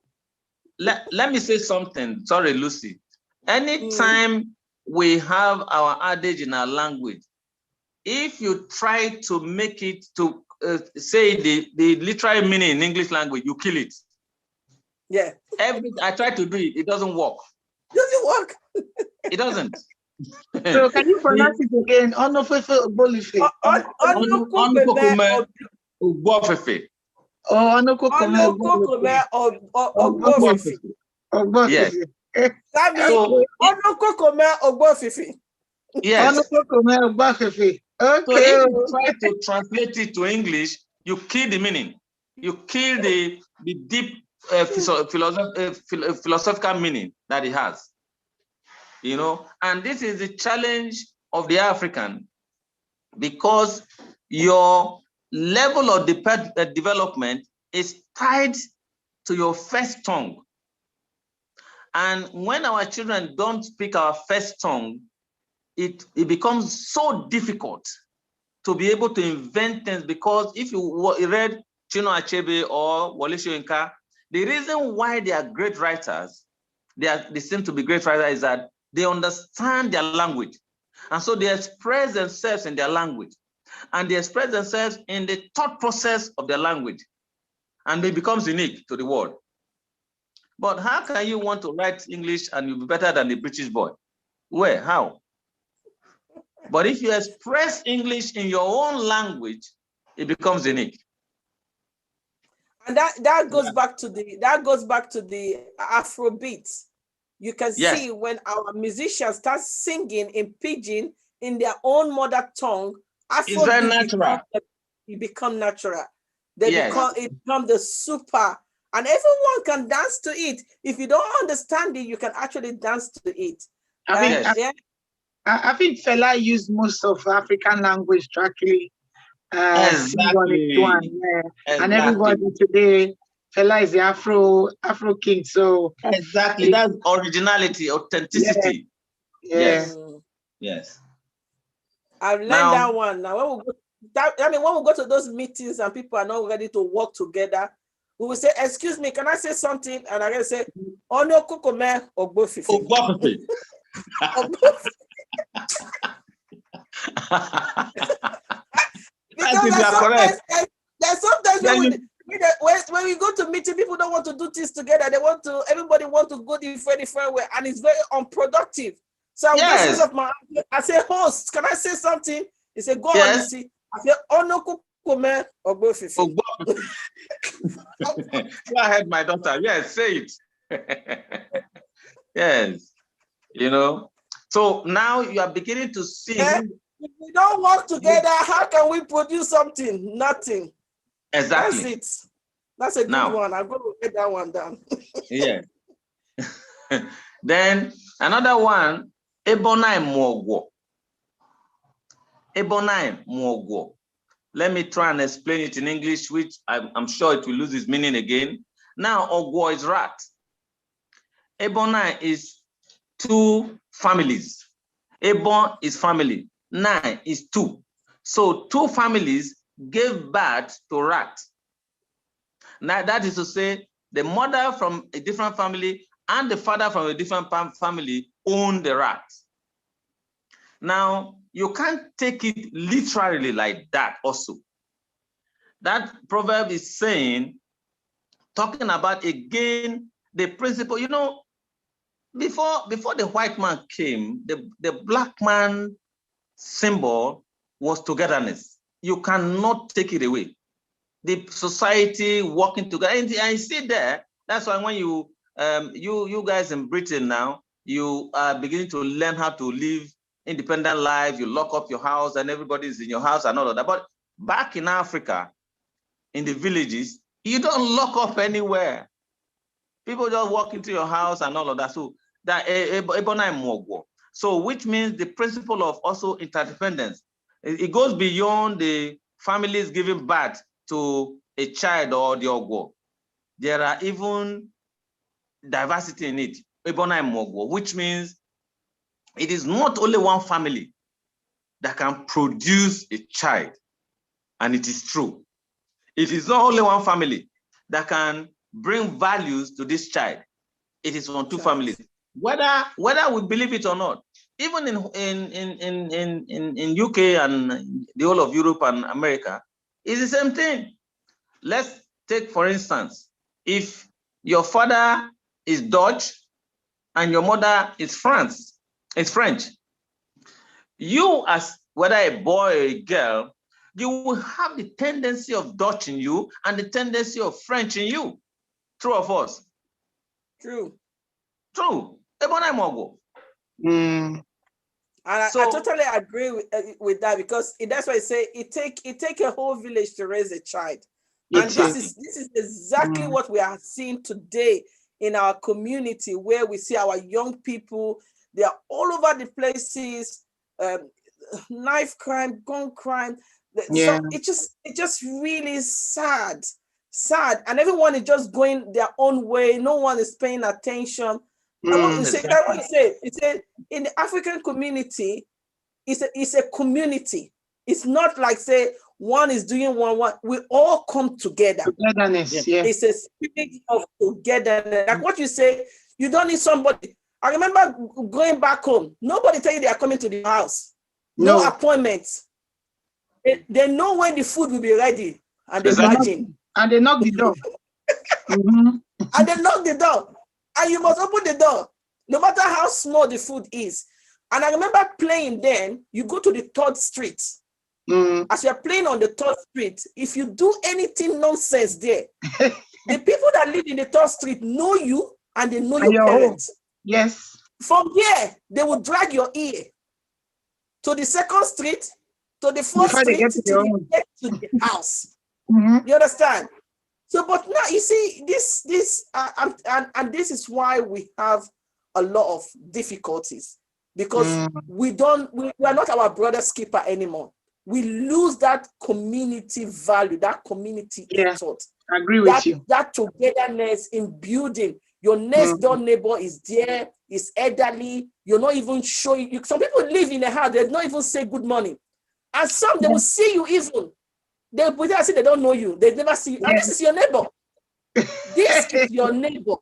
now, let me say something. Sorry, Lucy. Anytime we have our adage in our language, if you try to make it to say the literal meaning in English language, you kill it. Yeah. I try to do it, it doesn't work. Doesn't work. It doesn't. So can you pronounce it again? Onofefe Ogbolife. Onokokome Ogbofefe. Oh, Onokokome Ogbofefe. Yes. That means So Onokokome Ogbofefe. yes. Onokokome Ogbofefe. So Okay. if you try to translate it to English, you kill the meaning. You kill the deep philosophical meaning that it has. You know, and this is the challenge of the African, because your level of development is tied to your first tongue. And when our children don't speak our first tongue, it becomes so difficult to be able to invent things, because if you read Chinua Achebe or Wole Soyinka, the reason why they are great writers, they seem to be great writers, is that they understand their language. And so they express themselves in their language, and they express themselves in the thought process of their language, and it becomes unique to the world. But how can you want to write English and you'll be better than the British boy? Where? How? But if you express English in your own language, it becomes unique. And that goes back to the Afrobeat. You can see when our musicians start singing in pidgin in their own mother tongue, it's very natural. It become natural. It become the super, and everyone can dance to it. If you don't understand it, you can actually dance to it. I think Fela used most of African language to actually sing on it one. Yeah. Exactly. And everybody today, Fela is the Afro king. So exactly, that's originality, authenticity. Yes. I've learned that one. Now when we go to those meetings and people are not ready to work together, we will say, "Excuse me, can I say something?" And I can say, "Onokokome Ogbofefe." Because there's sometimes when we go to meeting, people don't want to do things together. Everybody want to go different way, and it's very unproductive. So I say, "Host, can I say something?" He said, "Go on, Lucy." I said, "Onokokome Ogbofefe." Go ahead, my daughter. Yes, say it. Yes, you know. So now you are beginning to see. If we don't work together, how can we produce something? Nothing. Exactly. That's it. That's a good one. I'm going to get that one down. Yeah. Then another one, Ebonai Mogwo. Ebonai Mogwo. Let me try and explain it in English, which I'm sure it will lose its meaning again. Now, Ogwo is rat. Ebonai is 2 families. Ebon is family. 9 is 2. So 2 families gave birth to rat. Now that is to say, the mother from a different family and the father from a different family own the rat. Now, you can't take it literally like that also. That proverb is talking about again, the principle, you know, before the white man came, the black man symbol was togetherness. You cannot take it away. The society working together, and I see there. That's why when you guys in Britain now, you are beginning to learn how to live independent life. You lock up your house, and everybody's in your house and all of that. But back in Africa, in the villages, you don't lock up anywhere. People just walk into your house and all of that. So that Ebonai Mogwo. So which means the principle of also interdependence. It goes beyond the families giving birth to a child or the Ogwo. There are even diversity in it, Ebonai Mogwo, which means it is not only one family that can produce a child, and it is true. It is not only one family that can bring values to this child, it is on two families. Whether we believe it or not, even in UK and the whole of Europe and America, it's the same thing. Let's take, for instance, if your father is Dutch and your mother is French, you, as whether a boy or a girl, you will have the tendency of Dutch in you and the tendency of French in you. True or false? True. True. And I totally agree with that, because that's why I say it take a whole village to raise a child. And this is exactly what we are seeing today in our community, where we see our young people, they are all over the places, knife crime, gun crime. So it's just really sad. And everyone is just going their own way. No one is paying attention. I want to say, in the African community, it's a community. It's not like, say, one is doing one. We all come together. Togetherness, yeah. It's a spirit of togetherness. Like what you say, you don't need somebody. I remember going back home. Nobody tell you they are coming to the house. No appointments. They know when the food will be ready, and they imagine. And they knock the door. And they knock the door. And you must open the door, no matter how small the food is. And I remember playing then, you go to the 3rd street. As you're playing on the 3rd street, if you do anything nonsense there, the people that live in the 3rd street know you and they know your parents. Yes. From here, they will drag your ear to the 2nd street, to the 4th street, to the house. You understand? So, but now you see this, and this is why we have a lot of difficulties, because we are not our brother's keeper anymore. We lose that community value, that community ethos. I agree with you. That togetherness in building. Your next door neighbor is there, is elderly. You're not even showing. Some people live in a house, they don't even say good morning. And some, they will see you even. They will say they don't know you. They never see you. And this is your neighbor. This is your neighbor.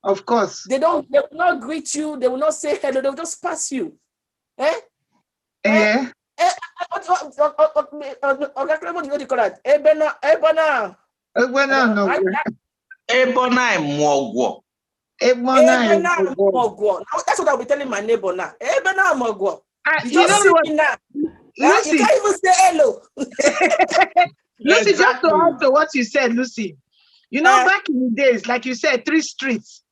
Of course. They will not greet you. They will not say hello. They will just pass you. That's what I'll be telling my neighbor now. You can't even say hello. Lucy, just to add to what you said, Lucy, you know, back in the days, like you said, 3 streets,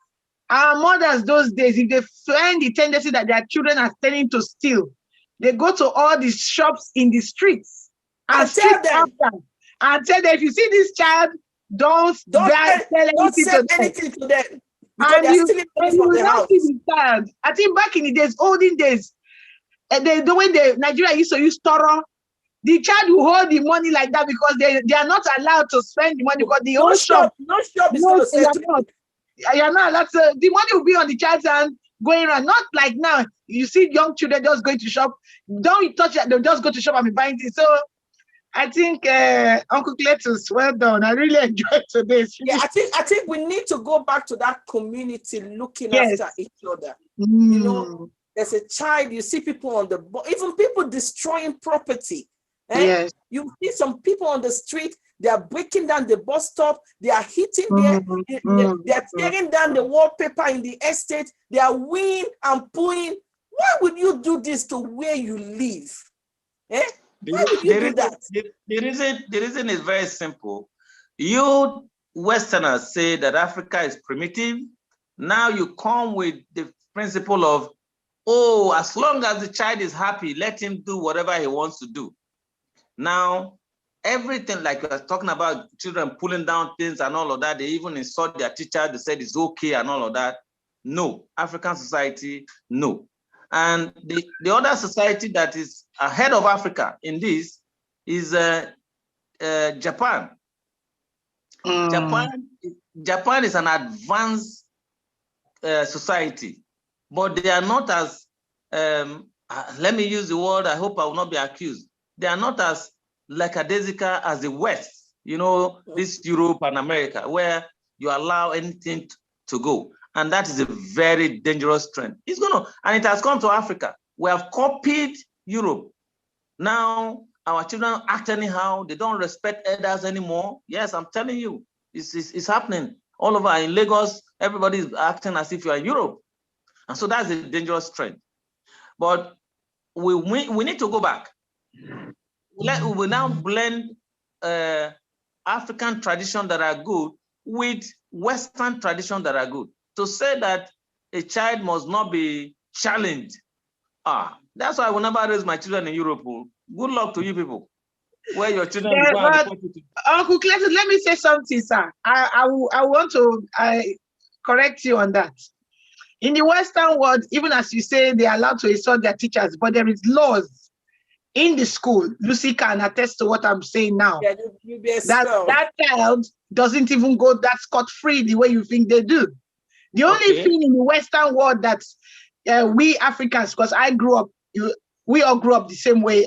our mothers those days, if they find the tendency that their children are tending to steal, they go to all these shops in the streets and tell them, if you see this child, don't say anything to them. And you will not see the child. I think back in the days, olden days, the way Nigeria used to use Toro, the child will hold the money like that because they are not allowed to spend the money, because the whole shop is going to say you're not allowed to. The money will be on the child's hand going around. Not like now, you see young children just going to shop. Don't touch it, they'll just go to shop and be buying things. So I think Uncle Cletus, well done. I really enjoyed today's. Yeah, I think we need to go back to that community looking after each other. You know, there's a child, you see people on even people destroying property. Yes. You see some people on the street, they are breaking down the bus stop, they are hitting they are tearing down the wallpaper in the estate, they are weighing and pulling. Why would you do this to where you live? Why would you do that? The reason is very simple. You Westerners say that Africa is primitive. Now you come with the principle of, oh, as long as the child is happy, let him do whatever he wants to do. Now, everything, like I was talking about children pulling down things and all of that, they even insult their teacher, they said it's okay and all of that. No, African society, no. And the other society that is ahead of Africa in this is Japan. Japan is an advanced society, but they are not as, let me use the word, I hope I will not be accused. They are not as lackadaisical as the West. you know, this Europe and America, where you allow anything to go. And that is a very dangerous trend. It's gonna, and it has come to Africa. We have copied Europe. Now our children act anyhow. They don't respect elders anymore. Yes, I'm telling you, it's happening all over. In Lagos, everybody is acting as if you are in Europe. And so that's a dangerous trend. But we need to go back. We will now blend African traditions that are good with Western traditions that are good. To say that a child must not be challenged, that's why I will never raise my children in Europe. Good luck to you people. Where your children will go and Uncle Clayton, let me say something, sir. I want to correct you on that. In the Western world, even as you say, they are allowed to insult their teachers, but there is laws in the school. Lucy can attest to what I'm saying now. Yeah, that child doesn't even go that scot-free the way you think they do. The only thing in the Western world that we Africans, because we all grew up the same way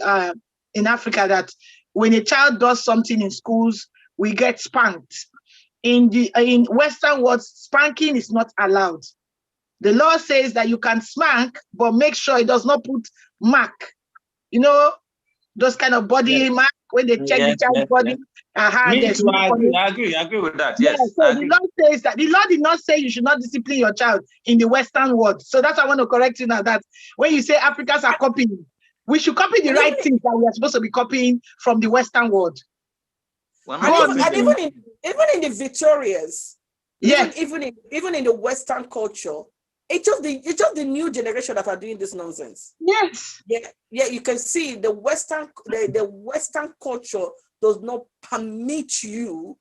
in Africa, that when a child does something in schools, we get spanked. In Western world, spanking is not allowed. The law says that you can spank, but make sure it does not put mark. You know, those kind of body mark when they check the child's body. I agree with that. Yes. So the law says that the law did not say you should not discipline your child in the Western world. So that's why I want to correct you now, that when you say Africans are copying, we should copy the right things that we are supposed to be copying from the Western world. And even in the Victorias, even in the Western culture, it's just the new generation that are doing this nonsense. Yes. Yeah. You can see the Western culture does not permit you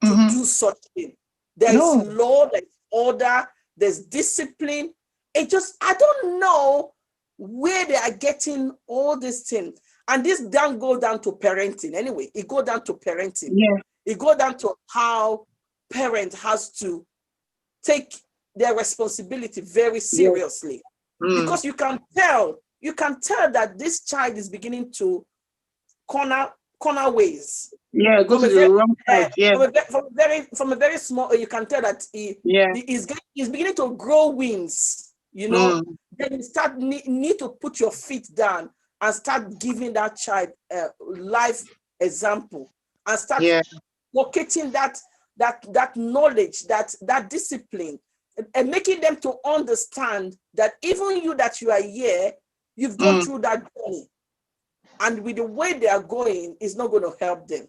to do such thing. There is law, there's order, there's discipline. I don't know where they are getting all these things. And this don't go down to parenting anyway. It go down to parenting. Yeah. It go down to how parent has to take their responsibility very seriously. Because you can tell that this child is beginning to corner ways. Yeah, go to the wrong side. From a very small, you can tell that he's beginning to grow wings. You know, then you start need to put your feet down and start giving that child a life example and start locating that knowledge, that discipline, and making them to understand that even you are here, you've gone through that journey. And with the way they are going, it's not going to help them.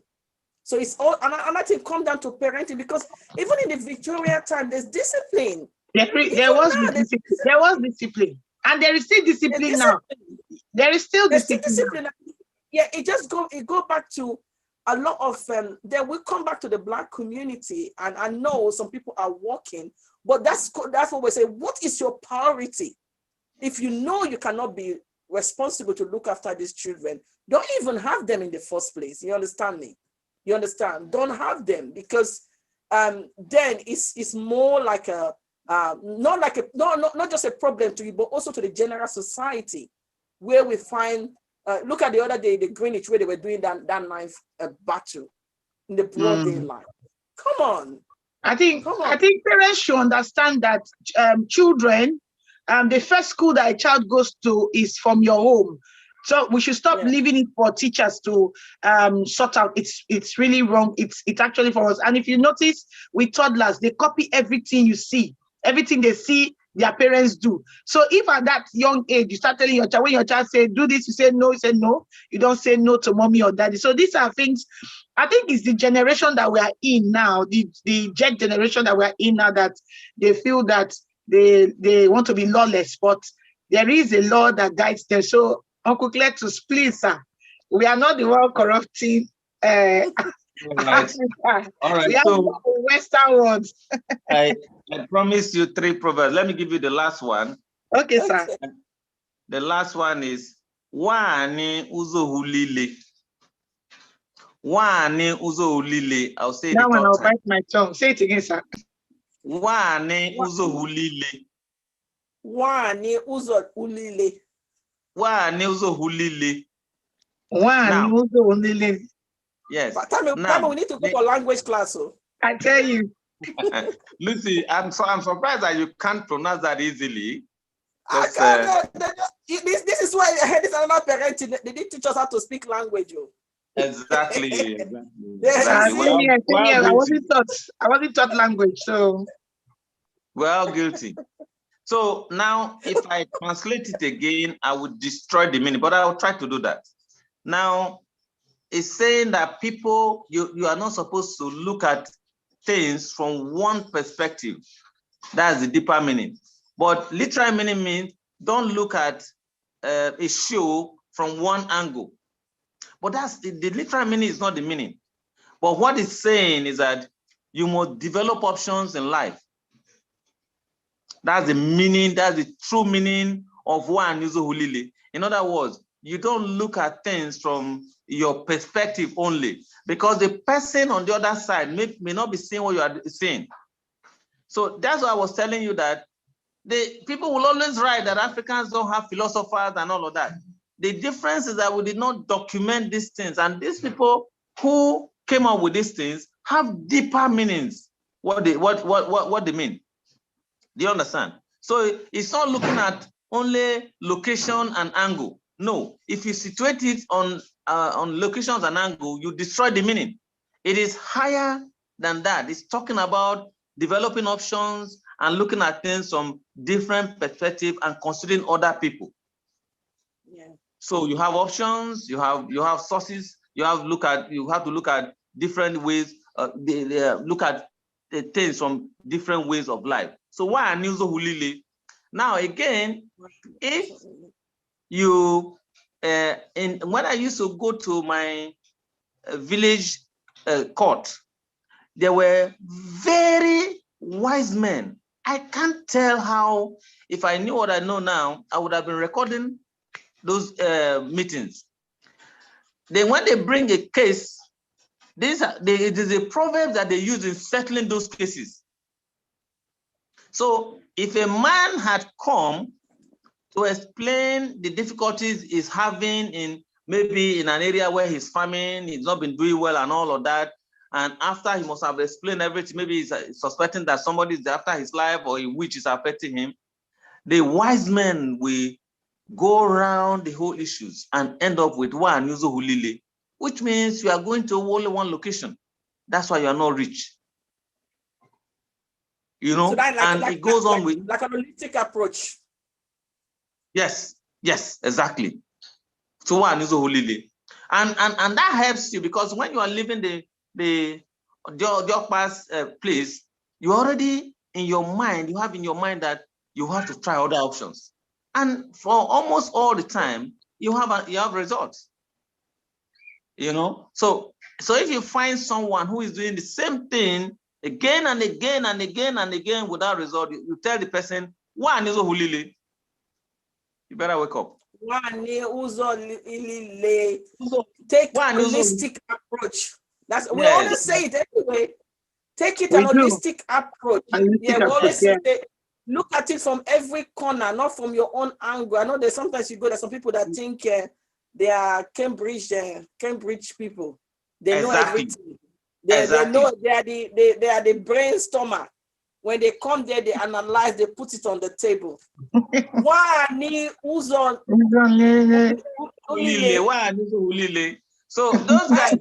So it's all, and I think come down to parenting, because even in the Victoria time, there's discipline. There was discipline. And there is still discipline now. There is still discipline. Yeah, it go back to a lot of then we come back to the Black community, and I know some people are working, but that's what we say. What is your priority? If you know you cannot be responsible to look after these children, don't even have them in the first place. You understand me? You understand? Don't have them, because then it's more like not just a problem to you, but also to the general society, where we find. Look at the other day, the Greenwich, where they were doing that knife battle in the broad daylight. Come on. I think parents should understand that children, the first school that a child goes to is from your home. So we should stop leaving it for teachers to sort out. It's really wrong. It's actually for us. And if you notice with toddlers, they copy everything you see, everything they see their parents do. So if at that young age, you start telling your child, when your child say, do this, you say no, you don't say no to mommy or daddy. So these are things, I think it's the generation that we are in now, the Z generation that we are in now, that they feel that they want to be lawless, but there is a law that guides them. So Uncle Claire, to split, sir, we are not the one corrupting Africa. All right. We are the Western world. I promised you 3 proverbs. Let me give you the last one. Okay, sir. The last one is Wani uzo hulile. Wani uzo hulile. I'll say that it one. I'll time. bite my tongue. Say it again, sir. Wani uzo hulile. Wani uzo hulile. Wani uzo hulile. Wani uzo hulile. Yes. But tell me, we need to go for language class. So. I tell you. Lucy, I'm surprised that you can't pronounce that easily. This is why this is another parent. They did teach us how to speak language. Exactly. I wasn't taught language, so. Well, guilty. So now, if I translate it again, I would destroy the meaning, but I will try to do that. Now, it's saying that people, you are not supposed to look at things from one perspective. That's the deeper meaning. But literal meaning means don't look at a show from one angle. But that's the literal meaning is not the meaning. But what it's saying is that you must develop options in life. That's the meaning, that's the true meaning of Nwanyuzulili. In other words, you don't look at things from your perspective only, because the person on the other side may not be seeing what you are seeing. So that's why I was telling you that the people will always write that Africans don't have philosophers and all of that. The difference is that we did not document these things, and these people who came up with these things have deeper meanings. What they mean? Do you understand? So it's not looking at only location and angle. No, if you situate it on locations and angle, you destroy the meaning. It is higher than that. It's talking about developing options and looking at things from different perspectives and considering other people. Yeah. So you have options, you have sources, you have to look at different ways. Look at the things from different ways of life. So Nwanyuzulili? Now again, if you when I used to go to my village court, there were very wise men. I can't tell how, if I knew what I know now, I would have been recording those meetings. Then when they bring a case, it is a proverb that they use in settling those cases. So if a man had come to explain the difficulties he's having in maybe in an area where he's farming, he's not been doing well and all of that, and after he must have explained everything, maybe he's suspecting that somebody is after his life or a witch is affecting him, the wise men will go around the whole issues and end up with Nwanyuzulili, which means you are going to only one location. That's why you are not rich. You know, so it goes on with like an holistic approach. Yes, exactly. So Nwanyuzulili. And that helps you, because when you are leaving the Diokpa's place, you already in your mind, you have in your mind that you have to try other options. And for almost all the time, you have results. You know, so if you find someone who is doing the same thing again and again and again and again without result, you tell the person, Nwanyuzulili, you better wake up. Take holistic approach. We always say it anyway. Take it an holistic approach. We always say, look at it from every corner, not from your own angle. I know there's sometimes there's some people that think they are Cambridge people. They know everything. They know they are the brainstormer. When they come there, they analyze, they put it on the table. So those guys,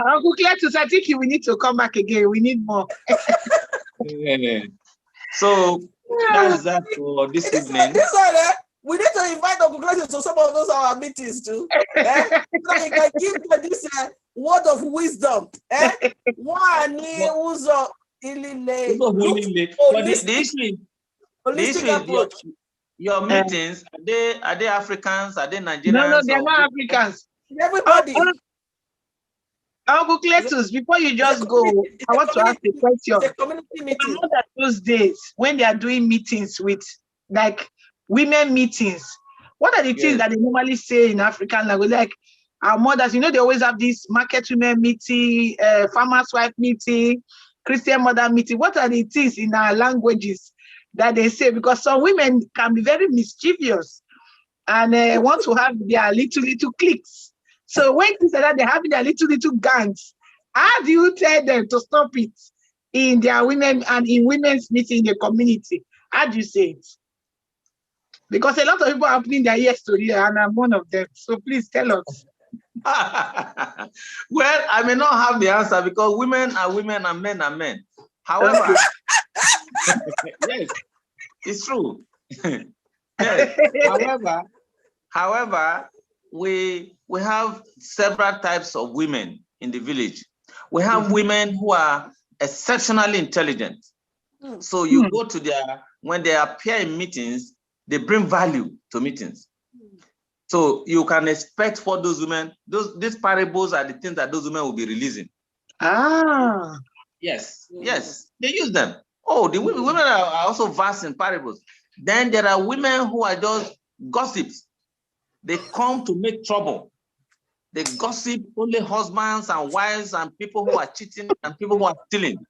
Uncle Cletus, I think we need to come back again. We need more. So that's that for this evening. We need to invite Uncle Cletus to some of those our meetings too. So you can give them this word of wisdom. The issue is your meetings, are they Africans? Are they Nigerians? No, they're not Africans. Everybody. Uncle Cletus, before you just go, I want to ask a question. It's a community meeting. I know that those days when they are doing meetings with like women meetings, what are the things that they normally say in African language? Like our mothers, they always have this market women meeting, farmer's wife meeting, Christian mother meeting. What are the things in our languages that they say, because some women can be very mischievous and want to have their little cliques. So when things like that, they're having their little gangs. How do you tell them to stop it in their women and in women's meeting in the community? How do you say it? Because a lot of people are opening their ears to you, and I'm one of them. So please tell us. Well, I may not have the answer because women are women and men are men. However, yes, it's true. Yes. However, we have several types of women in the village. We have women who are exceptionally intelligent. So you go to when they appear in meetings, they bring value to meetings. So you can expect for those women, these parables are the things that those women will be releasing. Ah. Yes, yes, they use them. Oh, the women are also vast in parables. Then there are women who are just gossips. They come to make trouble. They gossip only husbands and wives and people who are cheating and people who are stealing.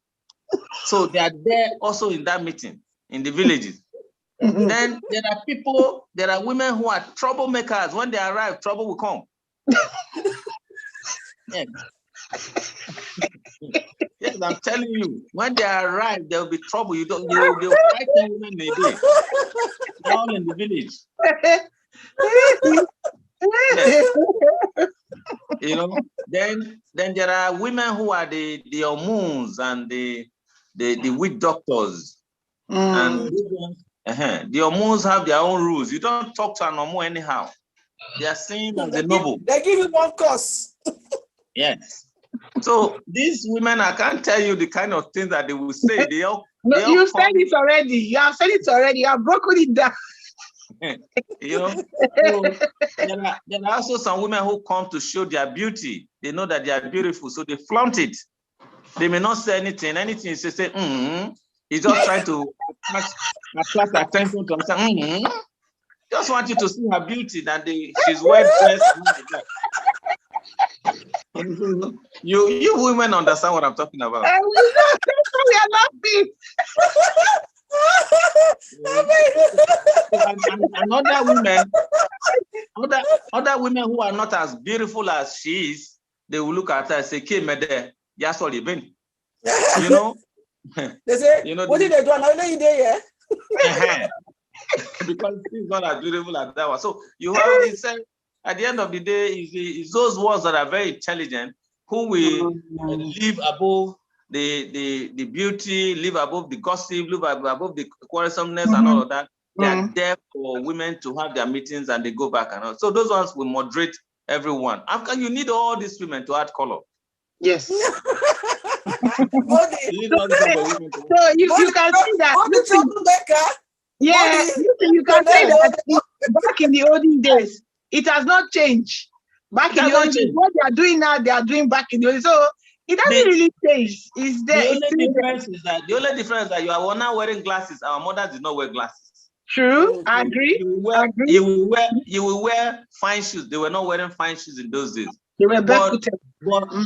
So they are there also in that meeting in the villages. Then there are women who are troublemakers. When they arrive, trouble will come. Yes. Yes, I'm telling you, when they arrive, there will be trouble. They'll fight women in a day. All in the village. Yes. You know, then there are women who are the hormones and the witch doctors. And the hormones have their own rules. You don't talk to an hormone anyhow. They are seen as the noble. They give you one course. Yes. So these women, I can't tell you the kind of things that they will say. You said it already. You have said it already. You have broken it down. You know, so there are also some women who come to show their beauty. They know that they are beautiful, so they flaunt it. They may not say anything. Anything you say, he's just trying to attract attention to him. Just want you to see her beauty, that she's well dressed. You women understand what I'm talking about. We are laughing. And other women who are not as beautiful as she is, they will look at her and say, "Mede, that's all you've been." You know? They say, what did they do? I know you there, yeah? Because she's not as beautiful as that one. So you have to say, at the end of the day, it's those ones that are very intelligent who will live above the beauty, live above the gossip, live above the quarrelsomeness and all of that. They are there for women to have their meetings and they go back and all. So those ones will moderate everyone. After you need all these women to add color. Yes. So you can see that. Yeah, you can say that back in the olden days, it has not changed. Back in the olden days, what they are doing now, they are doing back in the olden days. So it doesn't really change. It's there. The only difference is that you are now wearing glasses. Our mothers did not wear glasses. True, I agree. You will wear fine shoes. They were not wearing fine shoes in those days. They were barefooted.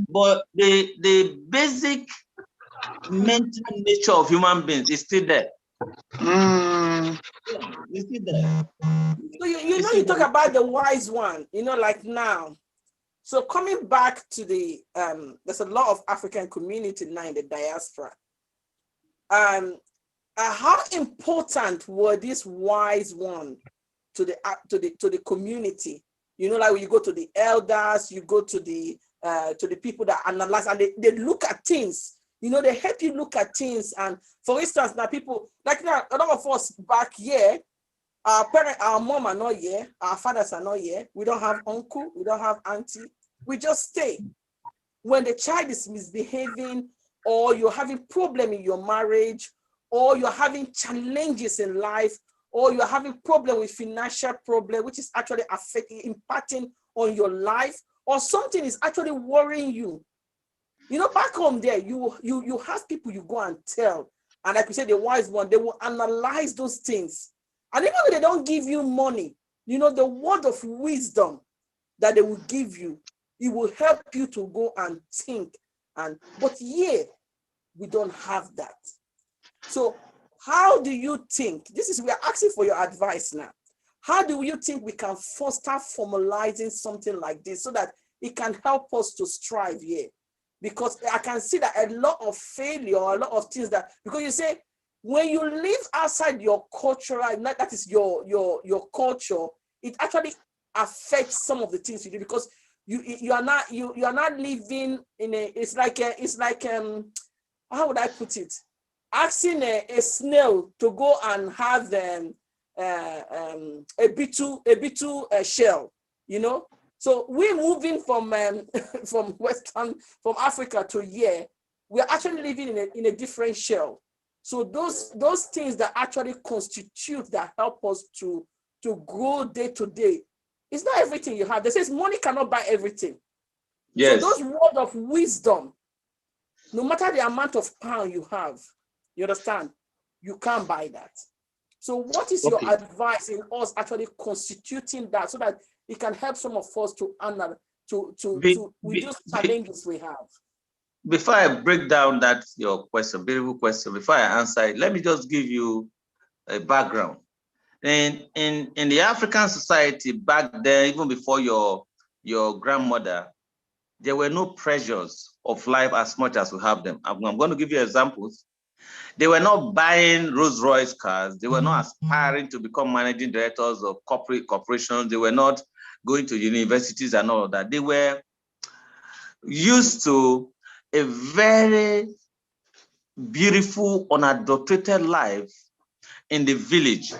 But the basic mental nature of human beings is still there. It's still there. So you talk about the wise one, like now. So coming back to there's a lot of African community now in the diaspora. How important were these wise ones to the community? Like when you go to the elders, you go to the people that analyze and they look at things. They help you look at things. And for instance, now people like now a lot of us back here, our mom are not here, our fathers are not here. We don't have uncle, we don't have auntie. We just stay. When the child is misbehaving, or you're having problem in your marriage, or you're having challenges in life, or you're having problem with financial problem, which is actually impacting on your life, or something is actually worrying you. Back home there, you have people you go and tell. And like you said, the wise one, they will analyze those things. And even though they don't give you money, the word of wisdom that they will give you, it will help you to go and think. But here, we don't have that. So How do you think, we are asking for your advice now. How do you think we can start formalizing something like this so that it can help us to strive here? Because I can see that a lot of failure, a lot of things that, because you say, when you live outside your cultural, that is your culture, it actually affects some of the things you do, because you are not living in a, it's like how would I put it? Asking a snail to go and have a beetle shell, you know. So we're moving from from Africa to here. We're actually living in a different shell. So those things that actually constitute, that help us to grow day to day. It's not everything you have. They says money cannot buy everything. Yes. So those words of wisdom, no matter the amount of pound you have, you understand, you can't buy that. So what is your advice in us actually constituting that, so that it can help some of us to reduce challenges we have? Before I break down that your question, beautiful question, before I answer it, let me just give you a background. In the African society back then, even before your grandmother, there were no pressures of life as much as we have them. I'm going to give you examples. They were not buying Rolls-Royce cars. They were not aspiring to become managing directors of corporations. They were not going to universities and all of that. They were used to a very beautiful, unadulterated life in the village.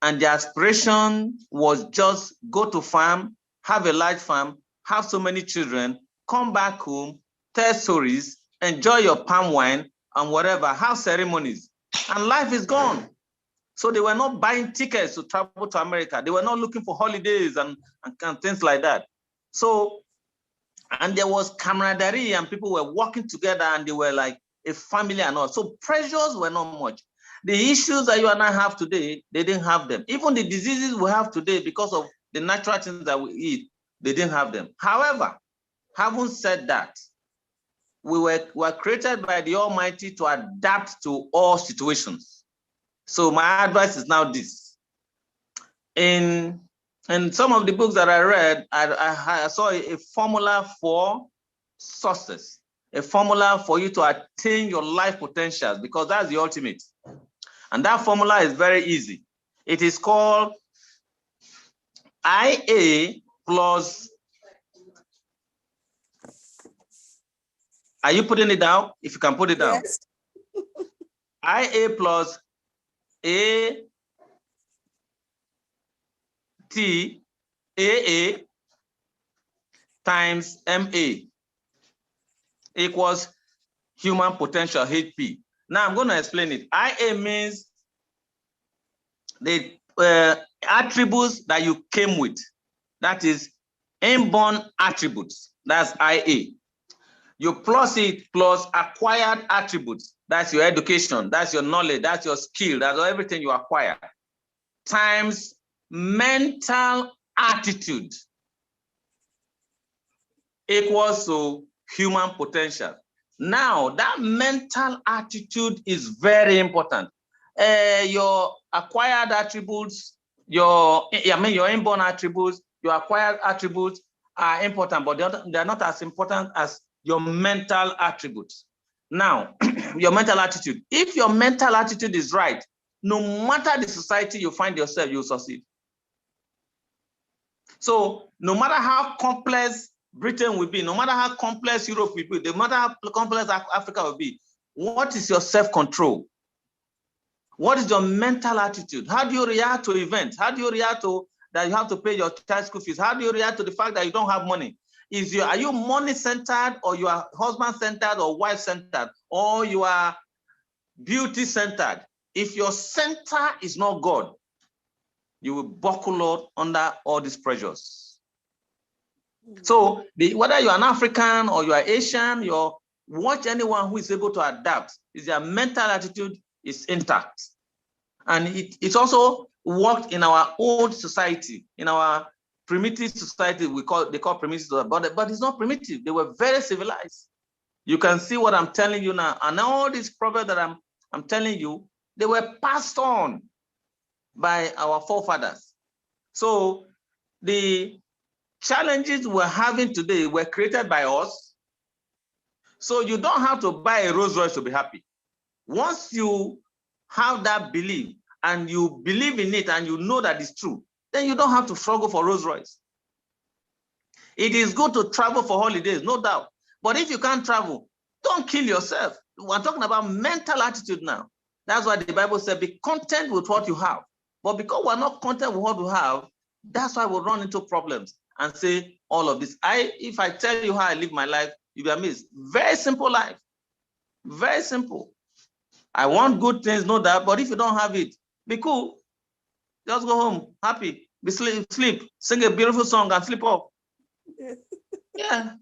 And the aspiration was just go to farm, have a large farm, have so many children, come back home, tell stories, enjoy your palm wine and whatever, have ceremonies, and life is gone. So they were not buying tickets to travel to America. They were not looking for holidays and things like that. So, and there was camaraderie and people were working together and they were like a family and all. So pressures were not much. The issues that you and I have today, they didn't have them. Even the diseases we have today, because of the natural things that we eat, they didn't have them. However, having said that, we were created by the Almighty to adapt to all situations. So my advice is now this. In some of the books that I read, I saw a formula for success, a formula for you to attain your life potentials, because that's the ultimate. And that formula is very easy. It is called IA plus. Are you putting it down? If you can put it down. Yes. IA plus A T AA times MA equals human potential HP. Now I'm going to explain it. IA means the attributes that you came with. That is inborn attributes. That's IA. You plus it plus acquired attributes. That's your education. That's your knowledge. That's your skill. That's everything you acquire. Times mental attitude equals to human potential. Now, that mental attitude is very important. Your acquired attributes, your inborn attributes, your acquired attributes are important, but they're not as important as your mental attributes. Now, your mental attitude. If your mental attitude is right, no matter the society you find yourself, you'll succeed. So no matter how complex Britain will be, no matter how complex Europe will be, no matter how complex Africa will be, what is your self-control? What is your mental attitude? How do you react to events? How do you react to that you have to pay your child school fees? How do you react to the fact that you don't have money? Are you money-centered, or you are husband-centered or wife-centered, or you are beauty-centered? If your center is not God, you will buckle under all these pressures. So whether you're an African or you are Asian, watch anyone who is able to adapt. Is their mental attitude is intact. And it's also worked in our old society, in our primitive society. They call primitive, but it's not primitive. They were very civilized. You can see what I'm telling you now. And all these proverbs that I'm telling you, They were passed on by our forefathers. So the challenges we're having today were created by us. So you don't have to buy a Rolls Royce to be happy. Once you have that belief and you believe in it and you know that it's true, then you don't have to struggle for Rolls Royce. It is good to travel for holidays, no doubt. But if you can't travel, don't kill yourself. We're talking about mental attitude now. That's why the Bible said, be content with what you have. But because we're not content with what we have, that's why we run into problems and say all of this. If I tell you how I live my life, you'll be amazed. Very simple life. Very simple. I want good things, no doubt, but if you don't have it, be cool. Just go home, happy, be sleep, sing a beautiful song and sleep off. Yeah,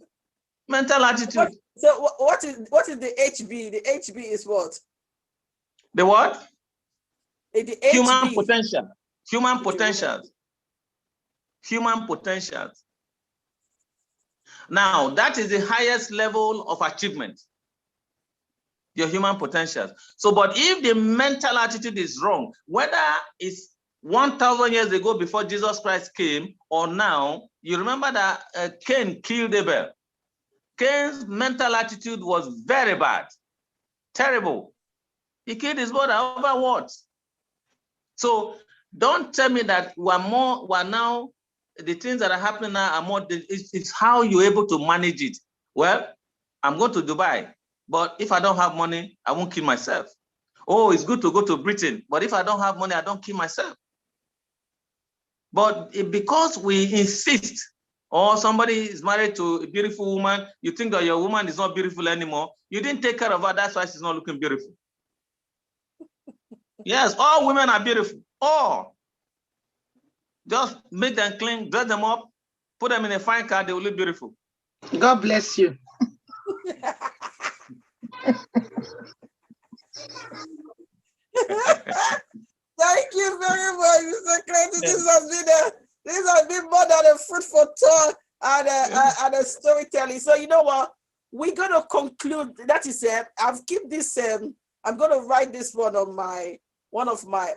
mental attitude. So what is the HB? The HB is what? The what? The Human HB. potential. Human potentials. Human potentials. Now, that is the highest level of achievement. Your human potentials. So, but if the mental attitude is wrong, whether it's 1,000 years ago before Jesus Christ came or now, you remember that Cain killed Abel. Cain's mental attitude was very bad, terrible. He killed his brother over what? So don't tell me that we're now, the things that are happening now are more, it's how you're able to manage it. Well, I'm going to Dubai, but if I don't have money, I won't kill myself. Oh, it's good to go to Britain, but if I don't have money, I don't kill myself. But because we insist, or somebody is married to a beautiful woman, you think that your woman is not beautiful anymore. You didn't take care of her, that's why she's not looking beautiful. Yes, all women are beautiful. All. Just make them clean, dress them up, put them in a fine car, they will look beautiful. God bless you. Thank you very much, Mr. Clayton. Yes. This has been more than a fruitful talk and a storytelling. So you know what? We're going to conclude. That is it. I've kept this. I'm going to write this one on one of my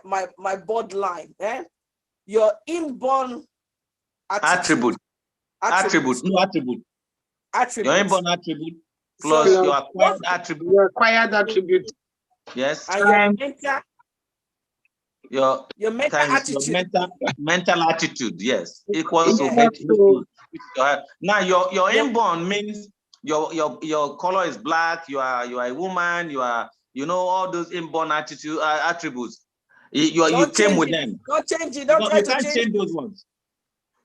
board line. Your inborn attribute. Your inborn attribute plus your acquired attribute. Your acquired attribute. Yes. And your mental attitude. Your mental attitude, yes, equals to now your inborn means your color is black, you are a woman, all those inborn attributes. You came with them. Don't change it. You can't change those ones.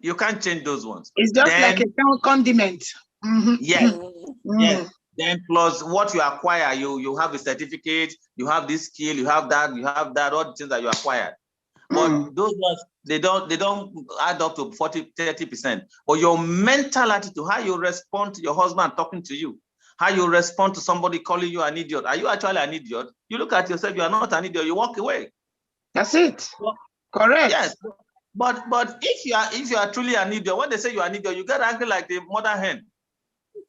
You can't change those ones. It's just like a condiment. Mm-hmm. Yes. Mm-hmm. Yes. Then plus what you acquire, you have a certificate, you have this skill, you have that, all the things that you acquired. But those ones, they don't add up to 40-30%. But your mental attitude, how you respond to your husband talking to you, how you respond to somebody calling you an idiot. Are you actually an idiot? You look at yourself, you are not an idiot, you walk away. That's it. Correct. Yes. But if you are truly an idiot, when they say you are an idiot, you get angry like the mother hen.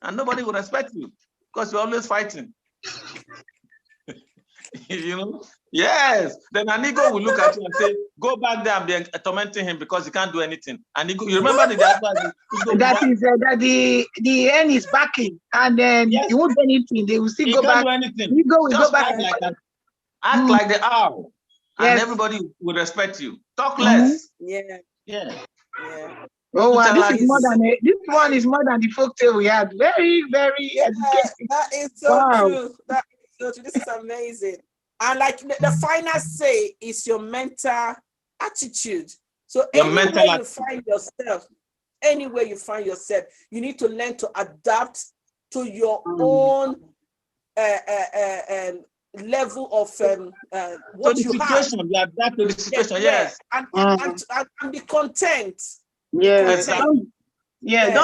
And nobody will respect you because you're always fighting. Yes. Then an ego will look at you and say, go back there and be tormenting him because he can't do anything. And you remember the the end is backing, and then he won't do anything. They will still go back. Ego will go back. Act like the owl, and everybody will respect you. Talk less. Yeah. Oh wow, this one is more than the folktale we had. Very, very educating. That is so true. That is so true. This is amazing. And like the final say is your mental attitude. So anywhere you find yourself, you need to learn to adapt to your own level of what you have. You adapt to the situation, yes. And be content. Yes. Don't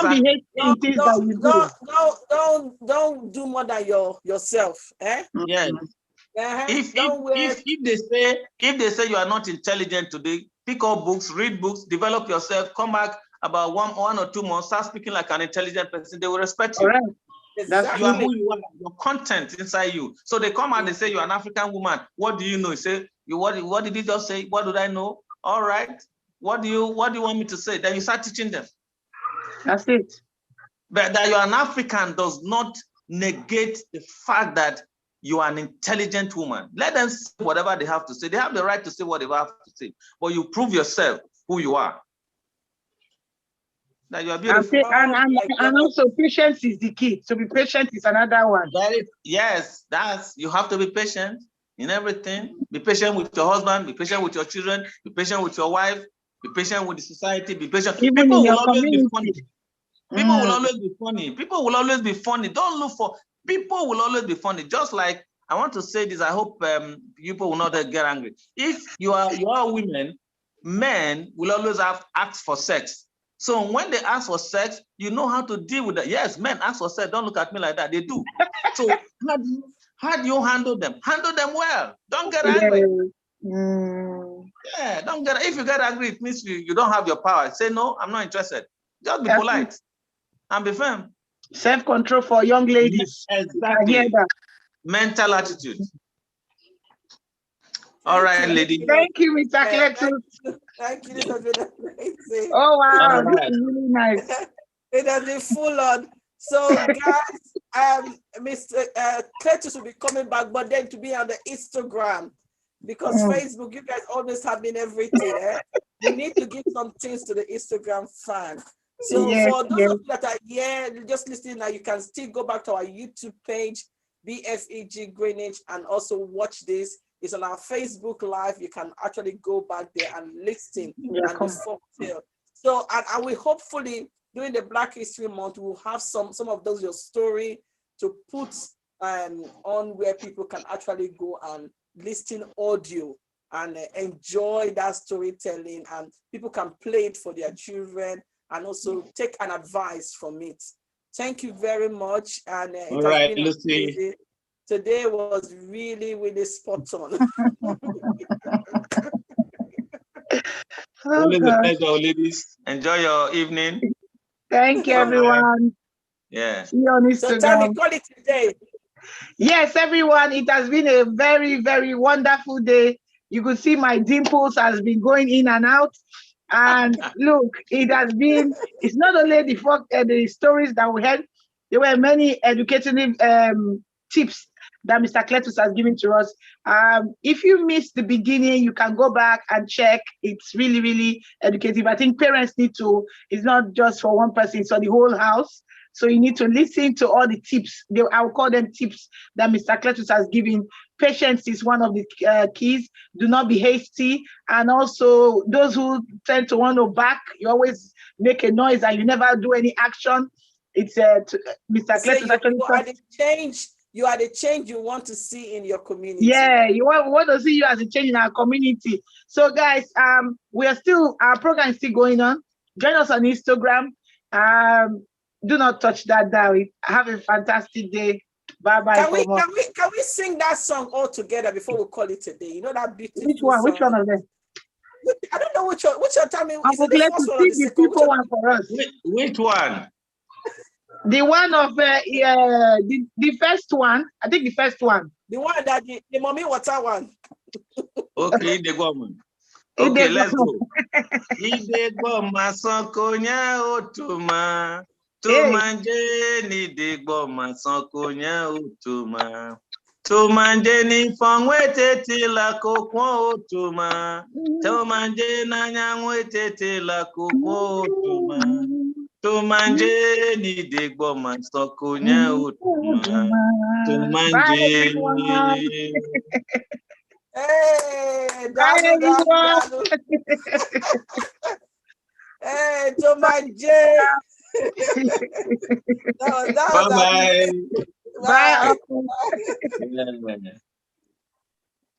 be hating things that you do. Don't do more than yourself. Yes. If they say you are not intelligent today, pick up books, read books, develop yourself, come back about one or 2 months, start speaking like an intelligent person, they will respect you. Correct. Exactly. You are who you are, your content inside you. So they come and they say you're an African woman. What do you know? You say, what did he just say? What did I know? All right. What do you want me to say? Then you start teaching them. That's it. But that you're an African does not negate the fact that you are an intelligent woman. Let them say whatever they have to say. They have the right to say what they have to say. But you prove yourself who you are. That you are beautiful. And also patience is the key. To be patient is another one. Yes, you have to be patient in everything. Be patient with your husband, be patient with your children, be patient with your wife, be patient with the society, be patient. Even People in your will always community. be funny. People will always be funny. People will always be funny. Don't look for people will always be funny. Just like I want to say this, I hope people will not get angry. If you are women, men will always ask for sex. So when they ask for sex, you know how to deal with that. Yes, men ask for sex. Don't look at me like that. They do. So how do you handle them? Handle them well. Don't get angry. Yeah, don't get. If you get angry, it means you don't have your power. Say no, I'm not interested. Just be polite and be firm. Self-control for young ladies. Exactly. I hear that. Mental attitude. All right, lady. Thank you, Mr. Cletus. Thank you. This has been amazing. Oh, wow. This is really nice. It has been full on. So, guys, Mr. Cletus will be coming back, but then to be on the Instagram, because Facebook, you guys always have been everything. We need to give some things to the Instagram fan. So for those of you that are here, just listening now, you can still go back to our YouTube page, BFEG Greenwich, and also watch this. It's on our Facebook Live. You can actually go back there and listen and be fulfilled. So, and we hopefully during the Black History Month, we'll have some of those your story to put on where people can actually go and listen audio and enjoy that storytelling, and people can play it for their children and also take an advice from it. Thank you very much. And all right, Lucy. Today was really, really spot on. Always a pleasure, ladies. Enjoy your evening. Thank you, everyone. Yeah. See you on Instagram. So tell me, call it today. Yes, everyone. It has been a very, very wonderful day. You could see my dimples has been going in and out. And look, it has been, it's not only the stories that we had, there were many educative tips that Mr. Cletus has given to us. If you missed the beginning, you can go back and check. It's really, really educative. I think parents need to, it's not just for one person, it's for the whole house. So you need to listen to all the tips. I will call them tips that Mr. Cletus has given. Patience is one of the keys. Do not be hasty. And also those who tend to want to back, you always make a noise and you never do any action. It's Mr. Cletus actually you are the change you want to see in your community. Yeah, you want to see you as a change in our community. So guys, our program is still going on. Join us on Instagram. Do not touch that dial. Have a fantastic day. Bye-bye. Can we sing that song all together before we call it a day? You know that beautiful Which one? song? Which one of them? I don't know which one. Which one? Tell me. Is it the first one or the second one for us? Which one? The one of the first one. I think the first one. The one that the mommy water one. Okay, the woman. Okay, let's go. Ide goma sankonya otuma. Tumanje ni de goma sankonya otuma. Tumanje ni fangwete tila kokwo otuma. Tumanje na nyangwete tila kokwo otuma. Tumanje ni de goma sankonya otuma. Tumanje. Hey, Dadu. Hey, Tumanje. Bye-bye. Bye. Bye.